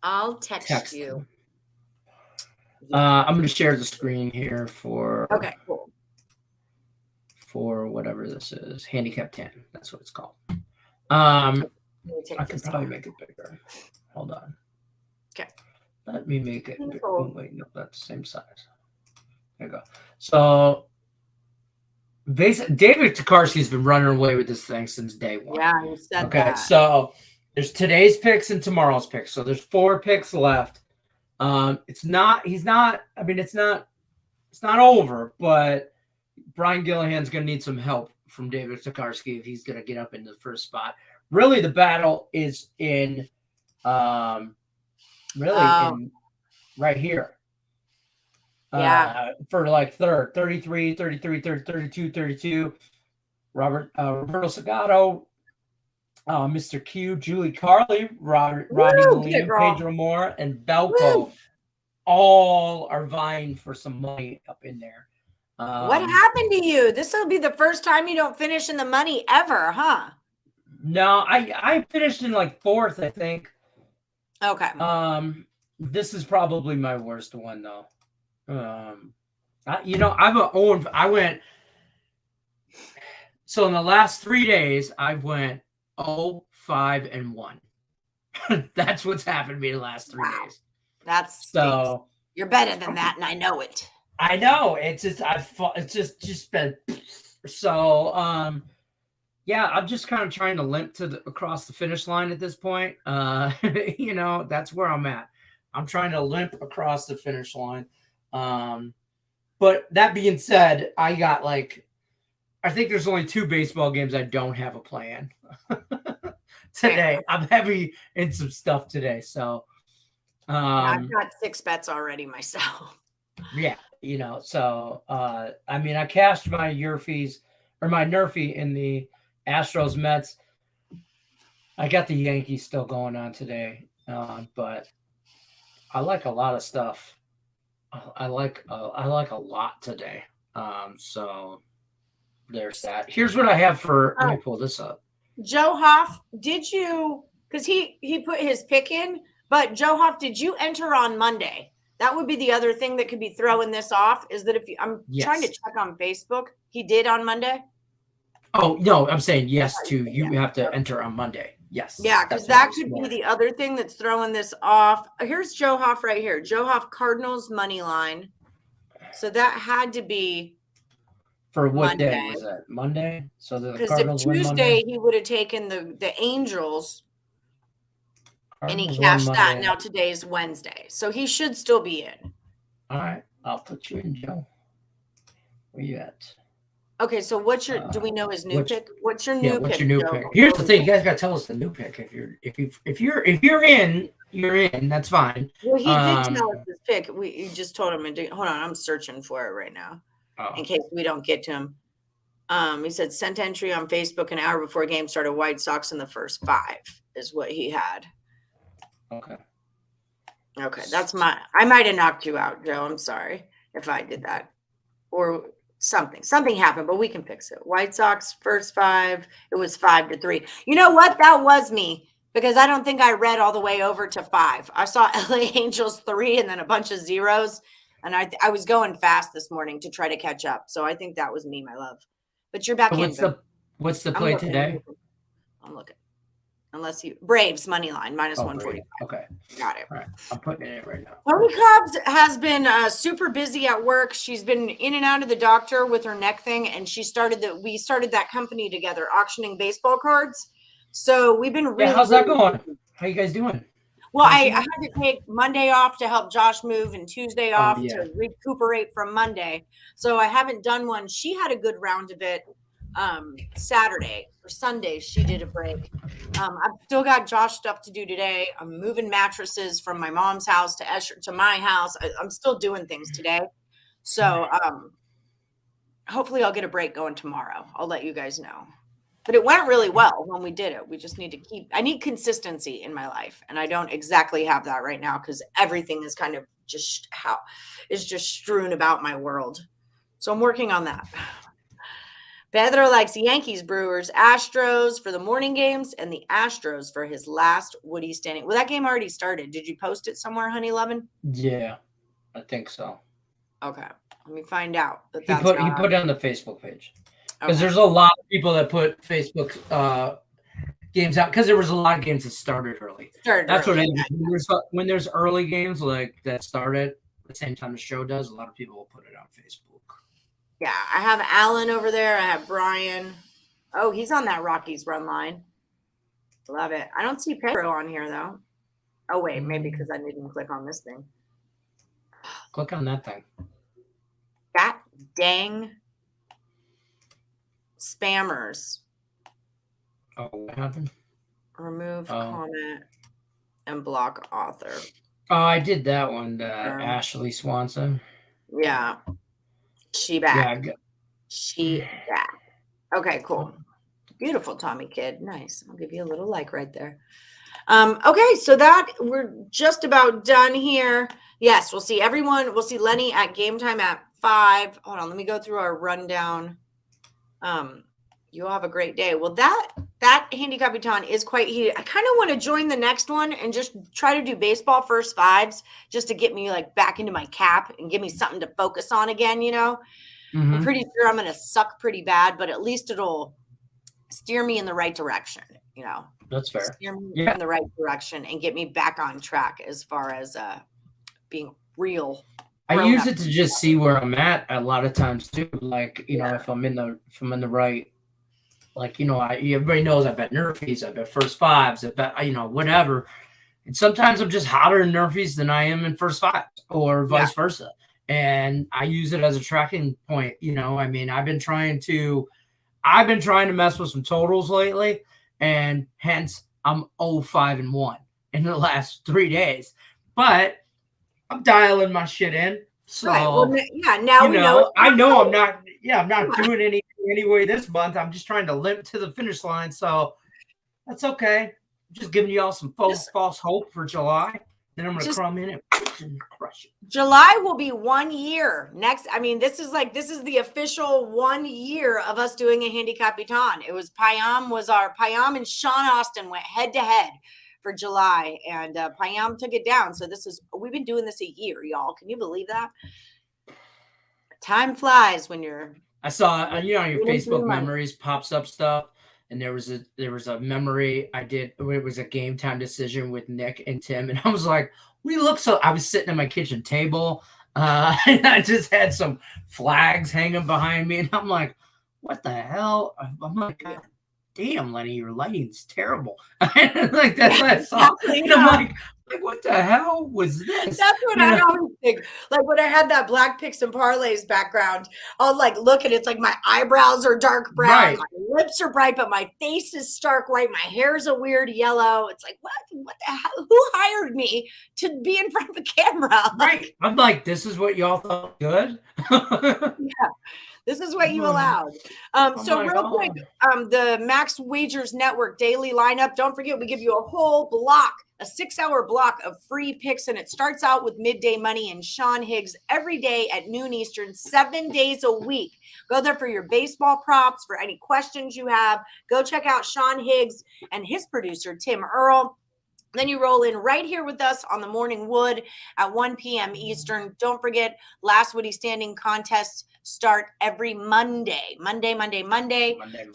I'll text you. I'm going to share the screen here for. Okay, cool. For whatever this is, Handicap 10. That's what it's called. I can probably make it bigger. Hold on. Okay. Let me make it bigger. Oh, wait, no, that's the same size. There you go. So, David Tokarski's been running away with this thing since day one. Yeah, you said that. Okay, so there's today's picks and tomorrow's picks. So there's 4 picks left. It's not over, but Brian Gillihan's going to need some help from David Tokarski if he's going to get up into the first spot. Really, the battle is in right here. For like third, 33, 33, 30, 32, 32. Roberto Sagato, Mr. Q, Julie Carley, Rodney Williams, Pedro Moore, and Belko all are vying for some money up in there. What happened to you? This will be the first time you don't finish in the money ever, huh? No, I finished in like 4th, I think. Okay. This is probably my worst one though. I went. So in the last 3 days, I went 0, 5, and 1. That's what's happened to me the last 3 Wow. days. That's So you're better than that, and I know it. I know it's just been so. Yeah, I'm just kind of trying to limp across the finish line at this point. That's where I'm at. I'm trying to limp across the finish line. But that being said, I got I think there's only 2 baseball games I don't have a plan today. I'm heavy in some stuff today, so I've got 6 bets already myself. Yeah, so I cashed my Nerfy in the Astros Mets. I got the Yankees still going on today, but I like a lot of stuff. I like a lot today. So there's that. Here's what I have for. Let me pull this up. Joe Hoff, did you? Because he put his pick in, but Joe Hoff, did you enter on Monday? That would be the other thing that could be throwing this off. Is that I'm trying to check on Facebook. He did on Monday. Oh no, I'm saying yes to you have to enter on Monday. Yes. Yeah, because that could be the other thing that's throwing this off. Here's Joe Hoff right here. Joe Hoff Cardinals money line. So that had to be for what Monday. Day was that? Monday. So the Cardinals if Tuesday he would have taken the Angels, Cardinals, and he cashed that. Now today's Wednesday, so he should still be in. All right, I'll put you in, Joe. Where you at? Okay, so what's your? Do we know his new pick? What's your new pick? What's your new pick? Here's the thing: you guys got to tell us the new pick. If you're in, you're in. That's fine. Well, he did tell us his pick. You just told him. Hold on, I'm searching for it right now, in case we don't get to him. He said sent entry on Facebook an hour before game started. White Sox in the first 5 is what he had. Okay, that's I might have knocked you out, Joe. I'm sorry if I did that, or. Something happened, but we can fix it. White Sox first 5, it was 5-3. You know what? That was me, because I don't think I read all the way over to 5. I saw LA Angels 3 and then a bunch of zeros, and I was going fast this morning to try to catch up. So I think that was me, my love. But you're back in. What's the play today? I'm looking. Unless you Braves money line -145. Okay, got it. All right, I'm putting it in right now. Tony Cobbs has been super busy at work. She's been in and out of the doctor with her neck thing, and we started that company together, auctioning baseball cards. So we've been really. How's that going? How you guys doing? Well, I had to take Monday off to help Josh move, and Tuesday off to recuperate from Monday. So I haven't done one. She had a good round of it. Saturday or Sunday she did a break. I've still got Josh stuff to do today. I'm moving mattresses from my mom's house to Escher to my house. I'm still doing things today, so hopefully I'll get a break going tomorrow. I'll let you guys know. But it went really well when we did it. We just need to I need consistency in my life, and I don't exactly have that right now because everything is kind of just strewn about my world. So I'm working on that. Pedro likes Yankees, Brewers, Astros for the morning games, and the Astros for his last Woodies standing. Well, that game already started. Did you post it somewhere, Honey Lovin'? Yeah, I think so. Okay, let me find out. He put it on the Facebook page because there's a lot of people that put Facebook games out because there was a lot of games that started early. That's what it is. When there's early games like that started at the same time the show does, a lot of people will put it on Facebook. Yeah, I have Alan over there. I have Brian. Oh, he's on that Rockies run line. Love it. I don't see Pedro on here, though. Oh, wait, maybe because I didn't click on this thing. Click on that thing. That dang spammers. Oh, what happened? Remove comment and block author. Oh, I did that one, Ashley Swanson. Yeah. She back. Yeah, she back. Okay, cool. Beautiful, Tommy Kid. Nice. I'll give you a little like right there. Okay, so that we're just about done here. Yes, we'll see everyone. We'll see Lenny at game time at 5. Hold on, let me go through our rundown. You'll have a great day. Well, that Handicapper is quite heated. I kind of want to join the next one and just try to do baseball first fives just to get me like back into my cap and give me something to focus on again, you know? I'm pretty sure I'm going to suck pretty bad, but at least it'll steer me in the right direction, you know? That's fair. Steer me in the right direction and get me back on track as far as being real. I use it to just see where I'm at a lot of times too. Like, you know, if I'm in the right, like, you know, everybody knows I bet Nerfies, I bet first fives, I bet, you know, whatever. And sometimes I'm just hotter in Nerfies than I am in first fives or vice versa. And I use it as a tracking point. You know, I mean, I've been trying to mess with some totals lately, and hence I'm 0-5-1 in the last 3 days. But I'm dialing my shit in. So well, now we know. I know I'm not doing anything anyway this month. I'm just trying to limp to the finish line. So that's okay. I'm just giving you all some false hope for July. Then I'm going to come in and crush it. July will be 1 year next. I mean, this is the official 1 year of us doing a Handicapper. It was Payam and Sean Austin went head to head for July, and Payam took it down. So we've been doing this a year, y'all. Can you believe that? Time flies when you're. I saw, on your Facebook memories pops up stuff. And there was a memory I did. It was a game time decision with Nick and Tim, and I was like, I was sitting at my kitchen table, and I just had some flags hanging behind me, and I'm like, what the hell? I'm like, damn, Lenny, your lighting's terrible. Like that's what I saw. And I'm like, what the hell was this? That's what I always think. Like when I had that Black Picks and Parlays background, I'll like look and it's like my eyebrows are dark brown, my lips are bright, but my face is stark white. My hair is a weird yellow. It's like, what the hell? Who hired me to be in front of the camera? Right. I'm like, this is what y'all thought good? Yeah. This is what you allowed. So real quick, the Max Wagers Network daily lineup. Don't forget, we give you a whole block, a 6-hour block of free picks, and it starts out with Midday Money and Sean Higgs every day at noon Eastern, 7 days a week. Go there for your baseball props, for any questions you have. Go check out Sean Higgs and his producer, Tim Earle. Then you roll in right here with us on the Morning Wood at 1 p.m. Eastern. Don't forget, last Woody Standing contests start every Monday.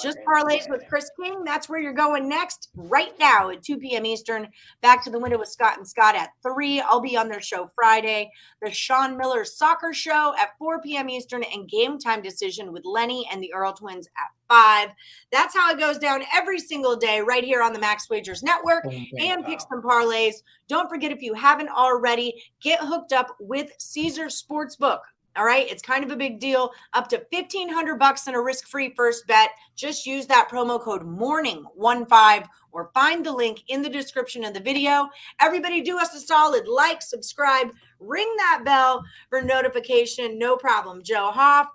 Just parlays with Chris King. That's where you're going next right now at 2 p.m. Eastern. Back to the window with Scott and Scott at 3. I'll be on their show Friday. The Sean Miller Soccer Show at 4 p.m. Eastern, and Game Time Decision with Lenny and the Earle Twins at 5. That's how it goes down every single day right here on the Max Wagers Network and Picks and Parlays. Don't forget, if you haven't already, get hooked up with Caesar Sportsbook. All right, it's kind of a big deal. Up to $1,500 in a risk-free first bet. Just use that promo code MORNING15 or find the link in the description of the video. Everybody do us a solid like, subscribe, ring that bell for notification. No problem. Joe Hoff,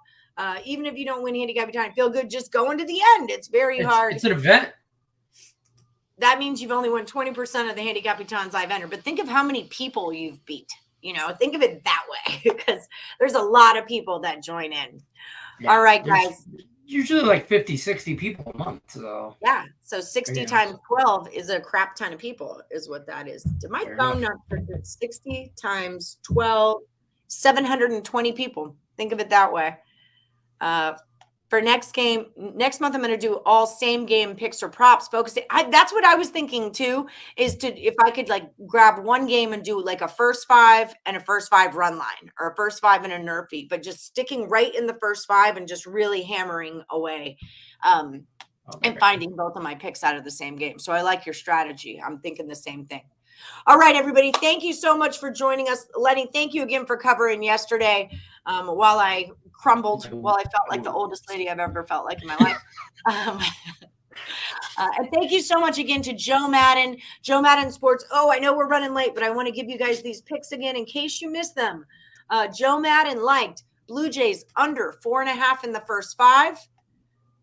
even if you don't win Handicapper Time, feel good just going to the end. It's very hard. It's an event. That means you've only won 20% of the Handicapper Times I've entered. But think of how many people you've beat. You know, think of it that way, because there's a lot of people that join in. Yeah, all right, guys. Usually like 50, 60 people a month. So yeah. So 60 times 12 is a crap ton of people is what that is. Did my phone not forget 60 times 12, 720 people. Think of it that way. For next month, I'm going to do all same game picks or props focusing. That's what I was thinking too, is if I could like grab one game and do like a first 5 and a first 5 run line, or a first 5 and a nerfy, but just sticking right in the first 5 and just really hammering away and finding both of my picks out of the same game. So I like your strategy. I'm thinking the same thing. All right, everybody. Thank you so much for joining us. Lenny, thank you again for covering yesterday while I crumbled, while I felt like the oldest lady I've ever felt like in my life. And thank you so much again to Joe Madden, Joe Madden Sports. Oh, I know we're running late, but I want to give you guys these picks again in case you missed them. Joe Madden liked Blue Jays under 4.5 in the first 5.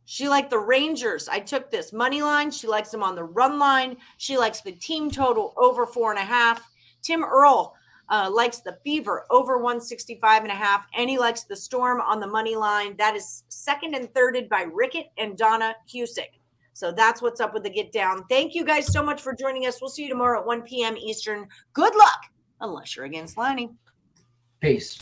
She liked the Rangers. I took this money line. She likes them on the run line. She likes the team total over 4.5. Tim Earle likes the Fever over 165.5, and he likes the Storm on the money line. That is second and thirded by Rickett and Donna Cusick. So that's what's up with the Get Down. Thank you guys so much for joining us. We'll see you tomorrow at 1 p.m. Eastern. Good luck, unless you're against Lenny. Peace.